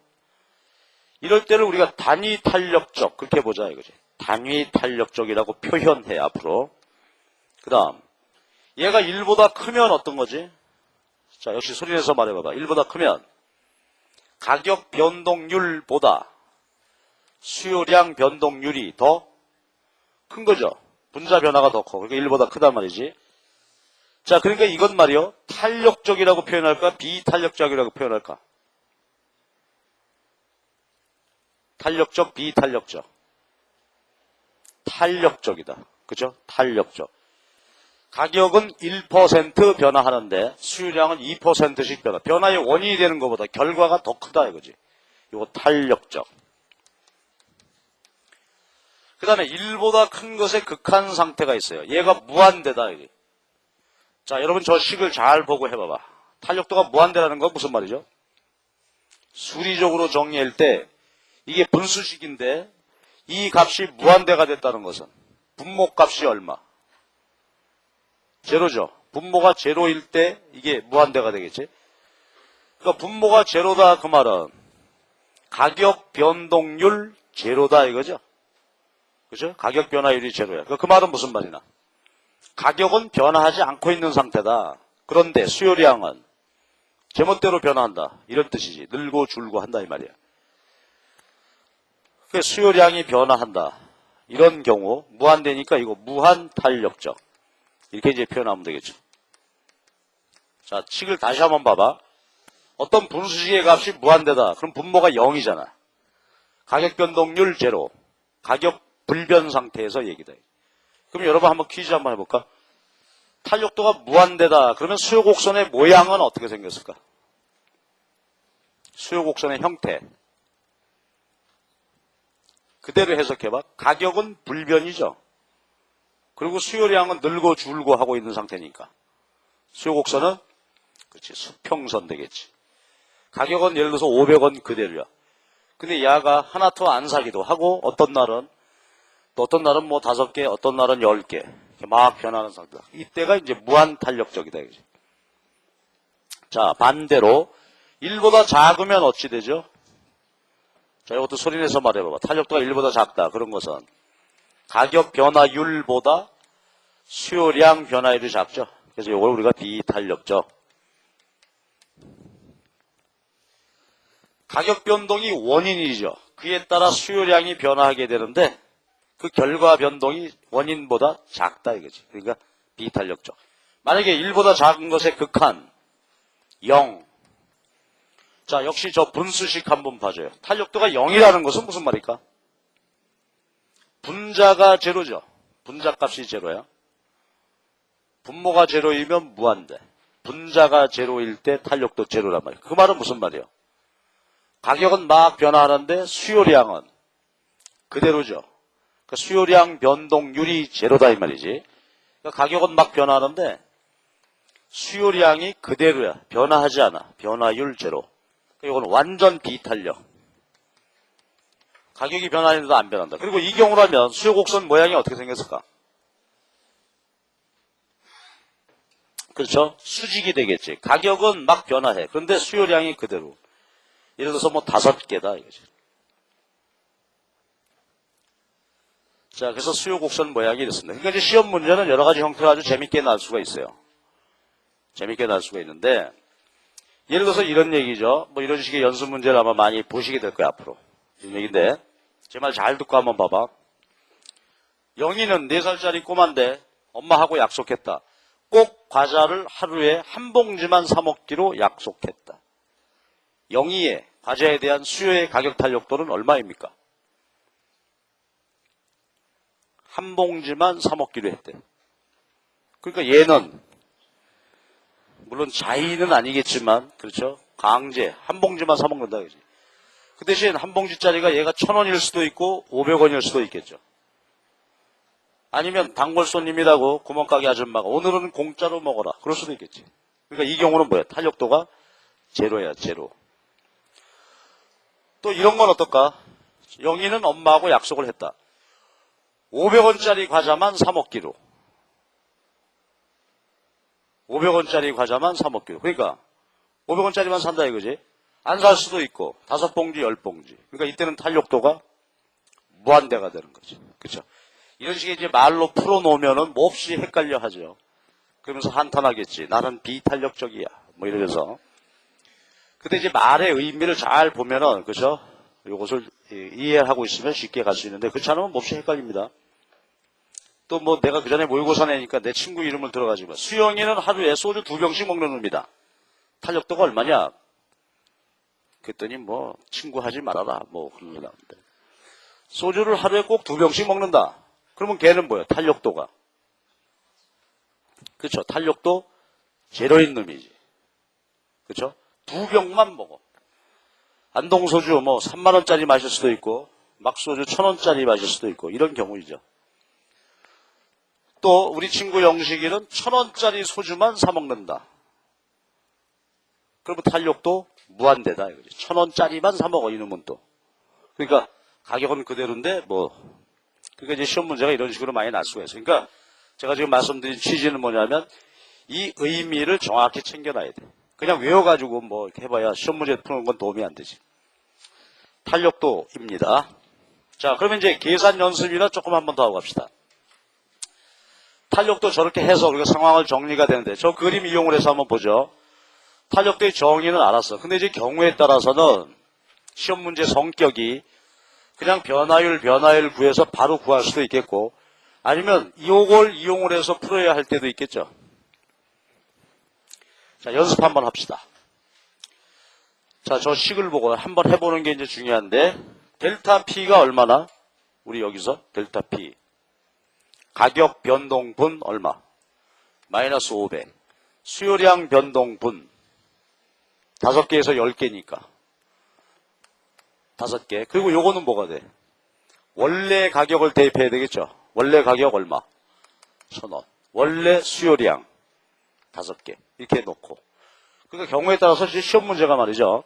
이럴 때를 우리가 단위 탄력적 그렇게 보자 이거지. 단위 탄력적이라고 표현해 앞으로. 그 다음 얘가 1보다 크면 어떤 거지? 자, 역시 소리내서 말해봐봐. 1보다 크면 가격 변동률보다 수요량 변동률이 더 큰 거죠. 분자 변화가 더 커. 그러니까 1보다 크단 말이지. 자, 그러니까 이건 말이요. 탄력적이라고 표현할까? 비탄력적이라고 표현할까? 탄력적, 비탄력적. 탄력적이다. 그죠? 탄력적. 가격은 1% 변화하는데 수요량은 2%씩 변화. 변화의 원인이 되는 것보다 결과가 더 크다 이거지. 이거 탄력적. 그 다음에 1보다 큰 것에 극한 상태가 있어요. 얘가 무한대다. 이게. 자, 여러분 저 식을 잘 보고 해봐봐. 탄력도가 무한대라는 건 무슨 말이죠? 수리적으로 정리할 때 이게 분수식인데 이 값이 무한대가 됐다는 것은 분모 값이 얼마? 제로죠. 분모가 제로일 때 이게 무한대가 되겠지. 그러니까 분모가 제로다 그 말은 가격 변동률 제로다 이거죠. 그죠? 가격 변화율이 제로야. 그 말은 무슨 말이나? 가격은 변화하지 않고 있는 상태다. 그런데 수요량은 제멋대로 변화한다. 이런 뜻이지. 늘고 줄고 한다 이 말이야. 그 수요량이 변화한다. 이런 경우 무한대니까 이거 무한 탄력적. 이렇게 이제 표현하면 되겠죠. 자, 칙을 다시 한번 봐봐. 어떤 분수식의 값이 무한대다. 그럼 분모가 0이잖아. 가격 변동률 제로. 가격 불변 상태에서 얘기다. 그럼 여러분 한번 퀴즈 한번 해볼까? 탄력도가 무한대다. 그러면 수요곡선의 모양은 어떻게 생겼을까? 수요곡선의 형태. 그대로 해석해봐. 가격은 불변이죠. 그리고 수요량은 늘고 줄고 하고 있는 상태니까. 수요곡선은 그렇지, 수평선 되겠지. 가격은 예를 들어서 500원 그대로야. 근데 야가 하나 더 안 사기도 하고 어떤 날은 또 어떤 날은 뭐 5개, 어떤 날은 10개 이렇게 막 변하는 상태다. 이때가 이제 무한 탄력적이다. 이거지. 자, 반대로 1보다 작으면 어찌 되죠? 자, 이것도 소리내서 말해봐봐. 탄력도가 1보다 작다. 그런 것은 가격 변화율보다 수요량 변화율이 작죠. 그래서 이걸 우리가 비탄력적. 가격 변동이 원인이죠. 그에 따라 수요량이 변화하게 되는데 그 결과 변동이 원인보다 작다 이거지. 그러니까 비탄력적. 만약에 1보다 작은 것의 극한 0. 자, 역시 저 분수식 한번 봐줘요. 탄력도가 0이라는 것은 무슨 말일까? 분자가 제로죠. 분자값이 제로야. 분모가 제로이면 무한대. 분자가 제로일 때 탄력도 제로란 말이야. 그 말은 무슨 말이에요? 가격은 막 변화하는데 수요량은 그대로죠. 그러니까 수요량 변동률이 제로다 이 말이지. 그러니까 가격은 막 변화하는데 수요량이 그대로야. 변화하지 않아. 변화율 제로. 이건 완전 비탄력. 가격이 변하는데도 안 변한다. 그리고 이 경우라면 수요곡선 모양이 어떻게 생겼을까? 그렇죠? 수직이 되겠지. 가격은 막 변화해. 그런데 수요량이 그대로. 예를 들어서 뭐 5개다 이거지. 자, 그래서 수요곡선 모양이 이렇습니다. 그러니까 이제 시험 문제는 여러 가지 형태가 아주 재밌게 나올 수가 있어요. 재밌게 나올 수가 있는데, 예를 들어서 이런 얘기죠. 뭐 이런 식의 연습 문제를 아마 많이 보시게 될 거예요, 앞으로. 이런 얘기인데, 제 말 잘 듣고 한번 봐봐. 영희는 4살짜리 꼬마인데 엄마하고 약속했다. 꼭 과자를 하루에 한 봉지만 사 먹기로 약속했다. 영희의 과자에 대한 수요의 가격 탄력도는 얼마입니까? 한 봉지만 사 먹기로 했대. 그러니까 얘는 물론 자의는 아니겠지만 그렇죠? 강제 한 봉지만 사 먹는다 그지. 그 대신 한 봉지짜리가 얘가 1,000원일 수도 있고 500원일 수도 있겠죠. 아니면 단골 손님이라고 구멍가게 아줌마가 오늘은 공짜로 먹어라. 그럴 수도 있겠지. 그러니까 이 경우는 뭐야? 탄력도가 제로야, 제로. 또 이런 건 어떨까? 영희는 엄마하고 약속을 했다. 500원짜리 과자만 사 먹기로. 500원짜리 과자만 사 먹기로. 그러니까 500원짜리만 산다 이거지. 안 살 수도 있고 5봉지, 10봉지. 그러니까 이때는 탄력도가 무한대가 되는 거지. 그렇죠? 이런 식의 이제 말로 풀어놓으면은 몹시 헷갈려 하죠. 그러면서 한탄하겠지. 나는 비탄력적이야. 뭐 이러면서. 근데 이제 말의 의미를 잘 보면은, 그죠? 이것을 이해하고 있으면 쉽게 갈 수 있는데, 그렇지 않으면 몹시 헷갈립니다. 또 뭐 내가 그 전에 모의고사 내니까 내 친구 이름을 들어가지고, 수영이는 하루에 소주 2병씩 먹는 놈이다. 탄력도가 얼마냐? 그랬더니 뭐, 친구 하지 말아라. 뭐, 그러는데. 소주를 하루에 꼭 2병씩 먹는다. 그러면 걔는 뭐야? 탄력도가. 그렇죠? 탄력도 제로인 놈이지. 그렇죠? 2병만 먹어. 안동소주 뭐 3만원짜리 마실 수도 있고 막소주 1,000원짜리 마실 수도 있고 이런 경우이죠. 또 우리 친구 영식이는 1,000원짜리 소주만 사 먹는다. 그러면 탄력도 무한대다 이거지. 1,000원짜리만 사 먹어 이놈은 또. 그러니까 가격은 그대로인데 뭐 그러니까 이제 시험 문제가 이런 식으로 많이 날 수가 있어요. 그러니까 제가 지금 말씀드린 취지는 뭐냐면 이 의미를 정확히 챙겨놔야 돼. 그냥 외워가지고 뭐 이렇게 해봐야 시험 문제 푸는 건 도움이 안 되지. 탄력도입니다. 자, 그러면 이제 계산 연습이나 조금 한 번 더 하고 갑시다. 탄력도 저렇게 해서 우리가 상황을 정리가 되는데 저 그림 이용을 해서 한번 보죠. 탄력도의 정의는 알았어. 근데 이제 경우에 따라서는 시험 문제 성격이 그냥 변화율 구해서 바로 구할 수도 있겠고 아니면 이걸 이용을 해서 풀어야 할 때도 있겠죠. 자, 연습 한번 합시다. 자, 저 식을 보고 한번 해보는 게 이제 중요한데, 델타 P가 얼마나? 우리 여기서 델타 P. 가격 변동분 얼마? 마이너스 500. 수요량 변동분. 5개에서 10개니까. 5개. 그리고 요거는 뭐가 돼? 원래 가격을 대입해야 되겠죠. 원래 가격 얼마? 1,000원. 원래 수요량 5개. 이렇게 놓고. 그러니까 경우에 따라서 시험 문제가 말이죠.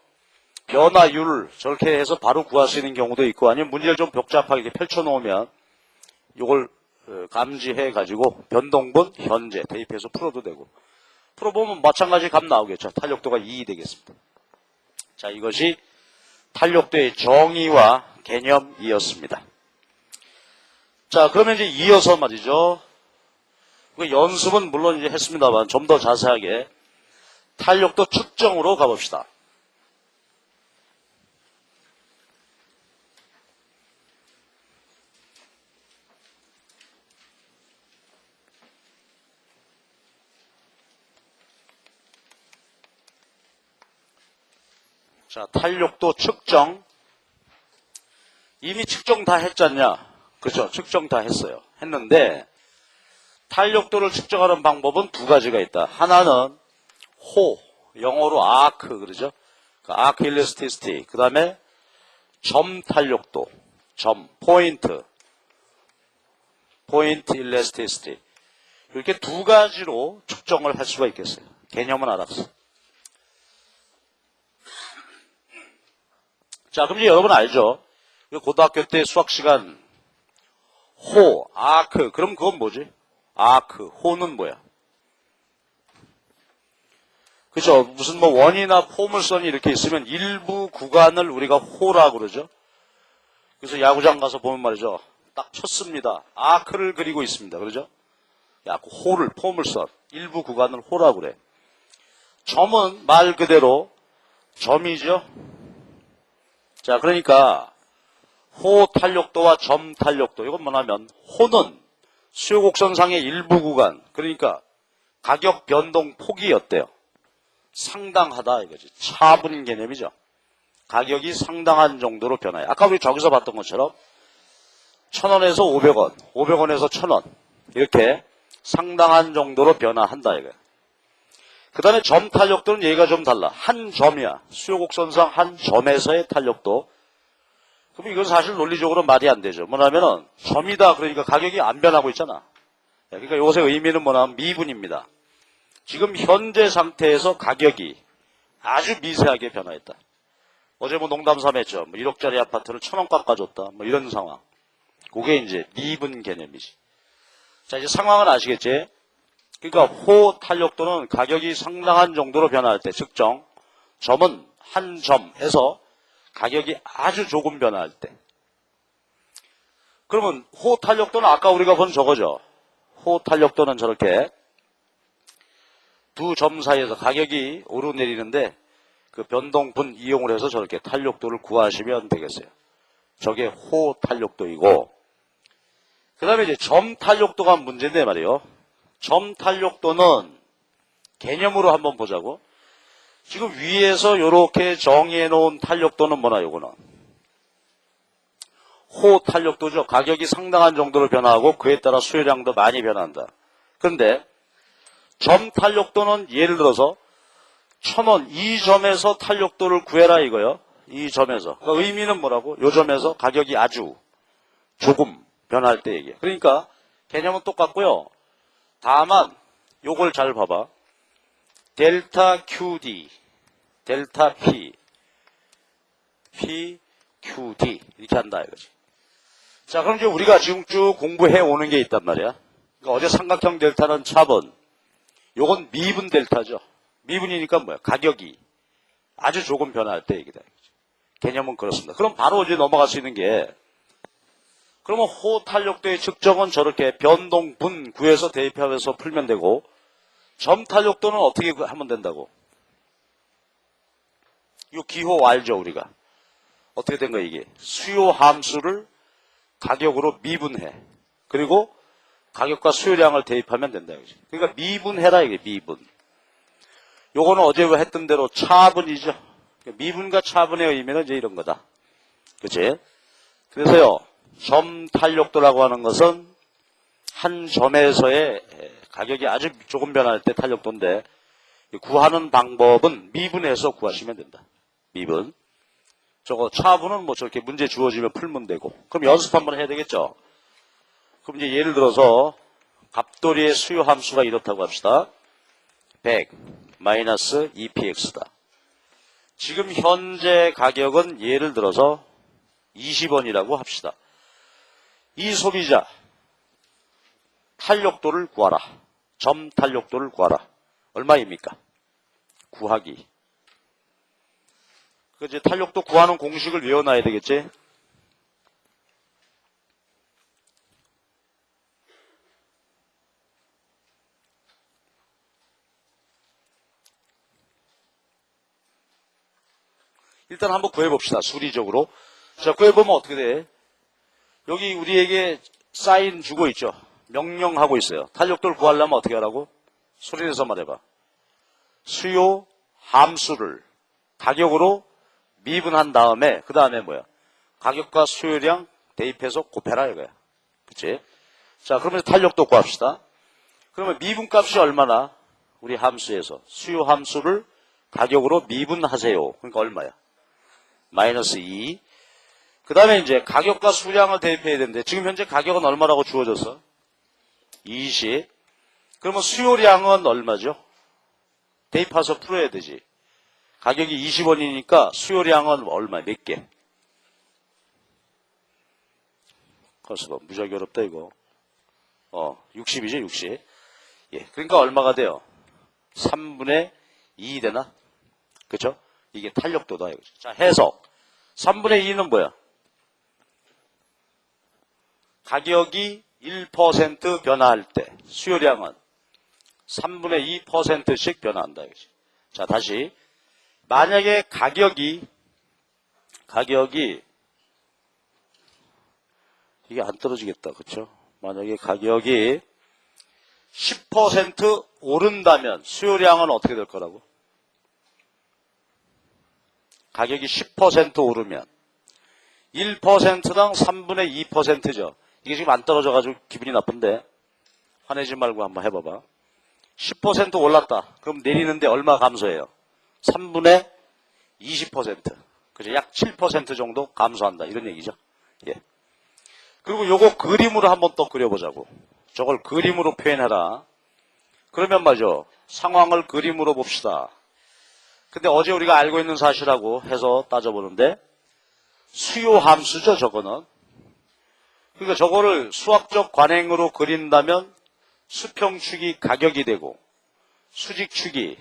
변화율 저렇게 해서 바로 구할 수 있는 경우도 있고 아니면 문제를 좀 복잡하게 이렇게 펼쳐놓으면 이걸 감지해 가지고 변동분 현재 대입해서 풀어도 되고 풀어보면 마찬가지 값 나오겠죠. 탄력도가 2 되겠습니다. 자, 이것이 탄력도의 정의와 개념이었습니다. 자, 그러면 이제 이어서 말이죠. 연습은 물론 이제 했습니다만 좀 더 자세하게 탄력도 측정으로 가봅시다. 자, 탄력도 측정. 이미 측정 다 했잖냐? 그렇죠. 측정 다 했어요. 했는데 탄력도를 측정하는 방법은 두 가지가 있다. 하나는 호, 영어로 아크 그러죠. 아크 일레스티시티. 그 다음에 점 탄력도, 점, 포인트 일레스티시티. 이렇게 두 가지로 측정을 할 수가 있겠어요. 개념은 알았어. 자, 그럼 이제 여러분 알죠? 고등학교 때 수학 시간 호, 아크. 그럼 그건 뭐지? 아크, 호는 뭐야? 그죠? 무슨 뭐 원이나 포물선이 이렇게 있으면 일부 구간을 우리가 호라고 그러죠? 그래서 야구장 가서 보면 말이죠. 딱 쳤습니다. 아크를 그리고 있습니다. 그러죠? 야구 호를, 포물선. 일부 구간을 호라고 그래. 점은 말 그대로 점이죠? 자, 그러니까 호 탄력도와 점 탄력도 이건 뭐냐면 호는 수요곡선상의 일부 구간 그러니까 가격 변동 폭이 어때요? 상당하다 이거지. 차분 개념이죠. 가격이 상당한 정도로 변화해. 아까 우리 저기서 봤던 것처럼 1,000원에서 500원, 500원에서 1,000원 이렇게 상당한 정도로 변화한다 이거야. 그 다음에 점 탄력도는 얘기가 좀 달라. 한 점이야. 수요곡선상 한 점에서의 탄력도. 그럼 이건 사실 논리적으로 말이 안 되죠. 뭐냐면은 점이다 그러니까 가격이 안 변하고 있잖아. 그러니까 이것의 의미는 뭐냐면 미분입니다. 지금 현재 상태에서 가격이 아주 미세하게 변화했다. 어제 뭐 농담 삼아 했죠. 뭐 1억짜리 아파트를 1,000원 깎아줬다. 뭐 이런 상황. 그게 이제 미분 개념이지. 자, 이제 상황은 아시겠지? 그러니까 호 탄력도는 가격이 상당한 정도로 변화할 때 측정, 점은 한 점에서 가격이 아주 조금 변화할 때. 그러면 호 탄력도는 아까 우리가 본 저거죠. 호 탄력도는 저렇게 두 점 사이에서 가격이 오르내리는데 그 변동분 이용을 해서 저렇게 탄력도를 구하시면 되겠어요. 저게 호 탄력도이고 그 다음에 이제 점 탄력도가 문제인데 말이에요. 점 탄력도는 개념으로 한번 보자고. 지금 위에서 이렇게 정의해 놓은 탄력도는 뭐나 요거는 호 탄력도죠. 가격이 상당한 정도로 변화하고 그에 따라 수요량도 많이 변한다. 그런데 점 탄력도는 예를 들어서 1,000원 이 점에서 탄력도를 구해라 이거요. 이 점에서. 그러니까 의미는 뭐라고? 요 점에서 가격이 아주 조금 변할 때 얘기해. 그러니까 개념은 똑같고요. 다만 요걸 잘 봐봐. 델타 QD, 델타 P, P, QD 이렇게 한다 이거지. 자, 그럼 이제 우리가 지금 쭉 공부해 오는 게 있단 말이야. 그러니까 어제 삼각형 델타는 차분, 요건 미분 델타죠. 미분이니까 뭐야? 가격이 아주 조금 변화할 때 얘기다. 개념은 그렇습니다. 그럼 바로 이제 넘어갈 수 있는 게 그러면 호 탄력도의 측정은 저렇게 변동분 구해서 대입하면서 풀면 되고 점 탄력도는 어떻게 하면 된다고? 이 기호 알죠 우리가? 어떻게 된 거야 이게? 수요 함수를 가격으로 미분해. 그리고 가격과 수요량을 대입하면 된다. 그러니까 미분해라, 이게 미분. 요거는 어제 했던 대로 차분이죠. 미분과 차분의 의미는 이제 이런 거다. 그치? 그래서요, 점 탄력도라고 하는 것은 한 점에서의 가격이 아주 조금 변할 때 탄력도인데, 구하는 방법은 미분해서 구하시면 된다. 미분. 저거 차분은 뭐 저렇게 문제 주어지면 풀면 되고. 그럼 연습 한번 해야 되겠죠? 그럼 이제 예를 들어서 갑돌이의 수요 함수가 이렇다고 합시다. 100 마이너스 2px다. 지금 현재 가격은 예를 들어서 20원이라고 합시다. 이 소비자 탄력도를 구하라. 점 탄력도를 구하라. 얼마입니까? 구하기. 그 이제 탄력도 구하는 공식을 외워놔야 되겠지? 일단 한번 구해봅시다. 수리적으로. 자, 구해보면 어떻게 돼? 여기 우리에게 사인 주고 있죠. 명령하고 있어요. 탄력도를 구하려면 어떻게 하라고? 소리내서 말해봐. 수요 함수를 가격으로 미분한 다음에 그 다음에 뭐야? 가격과 수요량 대입해서 곱해라 이거야. 그치? 자, 그러면 탄력도 구합시다. 그러면 미분값이 얼마나? 우리 함수에서 수요 함수를 가격으로 미분하세요. 그러니까 얼마야? 마이너스 2. 그 다음에 이제 가격과 수량을 대입해야 되는데 지금 현재 가격은 얼마라고 주어졌어? 20. 그러면 수요량은 얼마죠? 대입해서 풀어야 되지. 가격이 20원이니까 수요량은 얼마? 몇 개? 그래서 뭐 무지하게 어렵다 이거. 60이죠, 60. 예, 그러니까 얼마가 돼요? 3분의 2 되나? 그쵸? 이게 탄력도다 이거죠. 자, 해석. 3분의 2는 뭐야? 가격이 1% 변화할 때 수요량은 3분의 2%씩 변화한다 이거지. 자, 다시. 만약에 가격이 이게 안 떨어지겠다. 그쵸? 만약에 가격이 10% 오른다면 수요량은 어떻게 될 거라고? 가격이 10% 오르면 1%당 3분의 2%죠. 이게 지금 안 떨어져가지고 기분이 나쁜데 화내지 말고 한번 해봐봐. 10% 올랐다. 그럼 내리는데 얼마 감소해요? 3분의 20%. 그죠? 약 7% 정도 감소한다. 이런 얘기죠. 예. 그리고 요거 그림으로 한번 또 그려보자고. 저걸 그림으로 표현해라. 그러면 말이죠. 상황을 그림으로 봅시다. 근데 어제 우리가 알고 있는 사실하고 해서 따져보는데 수요 함수죠, 저거는. 그러니까 저거를 수학적 관행으로 그린다면 수평축이 가격이 되고 수직축이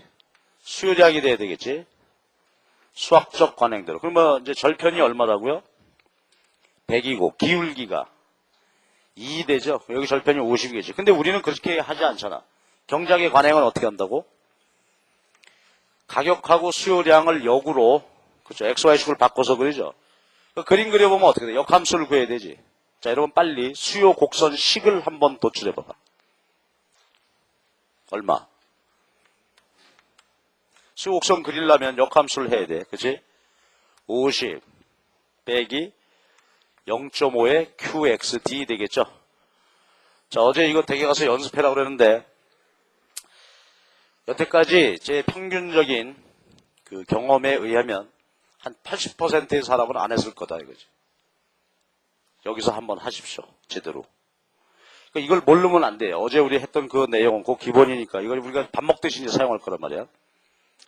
수요량이 돼야 되겠지. 수학적 관행대로. 그러면 이제 절편이 얼마라고요? 100이고 기울기가 2 되죠. 여기 절편이 50이겠지. 근데 우리는 그렇게 하지 않잖아. 경작의 관행은 어떻게 한다고? 가격하고 수요량을 역으로, 그렇죠. XY식을 바꿔서 그리죠. 그 그림 그려보면 어떻게 돼? 역함수를 구해야 되지. 자, 여러분 빨리 수요 곡선식을 한번 도출해봐봐. 얼마? 수요 곡선 그리려면 역함수를 해야 돼. 그치? 50 빼기 0.5의 QXD 되겠죠? 자, 어제 이거 댁에 가서 연습해라고 그랬는데, 여태까지 제 평균적인 그 경험에 의하면 한 80%의 사람은 안 했을 거다 이거지. 여기서 한번 하십시오. 제대로. 그러니까 이걸 모르면 안 돼요. 어제 우리 했던 그 내용은 그 기본이니까 이걸 우리가 밥 먹듯이 이제 사용할 거란 말이야.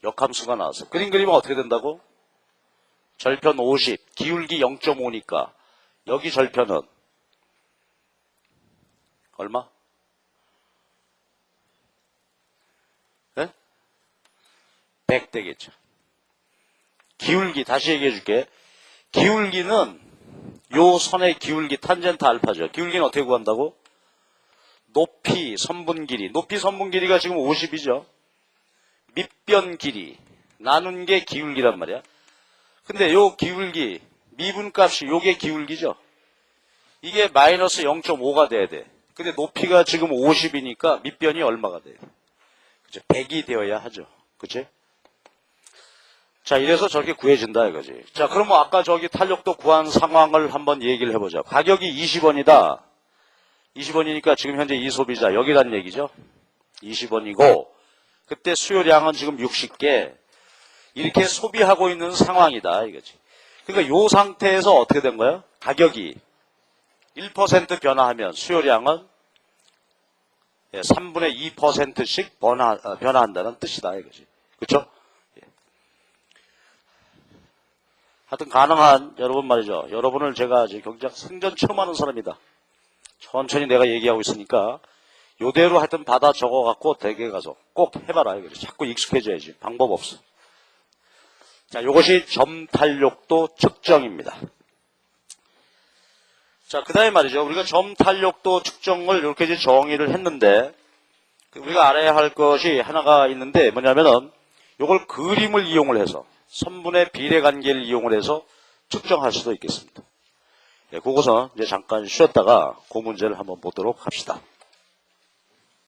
역함수가 나왔어. 그림 그리면 어떻게 된다고? 절편 50, 기울기 0.5니까 여기 절편은 얼마? 네? 100 되겠죠. 기울기 다시 얘기해 줄게. 기울기는 요 선의 기울기 탄젠트 알파죠. 기울기는 어떻게 구한다고? 높이 선분 길이. 높이 선분 길이가 지금 50이죠. 밑변 길이. 나눈 게 기울기란 말이야. 근데 요 기울기, 미분값이 요게 기울기죠. 이게 마이너스 0.5가 돼야 돼. 근데 높이가 지금 50이니까 밑변이 얼마가 돼요? 그죠? 100이 되어야 하죠. 그치? 자, 이래서 저렇게 구해진다 이거지. 자, 그럼 뭐 아까 저기 탄력도 구한 상황을 한번 얘기를 해보자. 가격이 20원이다. 20원이니까 지금 현재 이 소비자, 여기란 얘기죠. 20원이고, 그때 수요량은 지금 60개. 이렇게 소비하고 있는 상황이다 이거지. 그러니까 이 상태에서 어떻게 된 거예요? 가격이 1% 변화하면 수요량은 3분의 2%씩 변화한다는 뜻이다 이거지. 그렇죠? 하여튼 가능한 여러분 말이죠. 여러분을 제가 경제학 생전 처음 하는 사람이다. 천천히 내가 얘기하고 있으니까 요대로 하여튼 받아 적어갖고 댁에 가서 꼭 해봐라 이거지. 자꾸 익숙해져야지. 방법 없어. 자, 이것이 점탄력도 측정입니다. 자, 그 다음에 말이죠. 우리가 점탄력도 측정을 이렇게 이제 정의를 했는데, 우리가 알아야 할 것이 하나가 있는데, 뭐냐면은, 이걸 그림을 이용을 해서, 선분의 비례관계를 이용을 해서 측정할 수도 있겠습니다. 예, 그것은 이제 잠깐 쉬었다가 그 문제를 한번 보도록 합시다.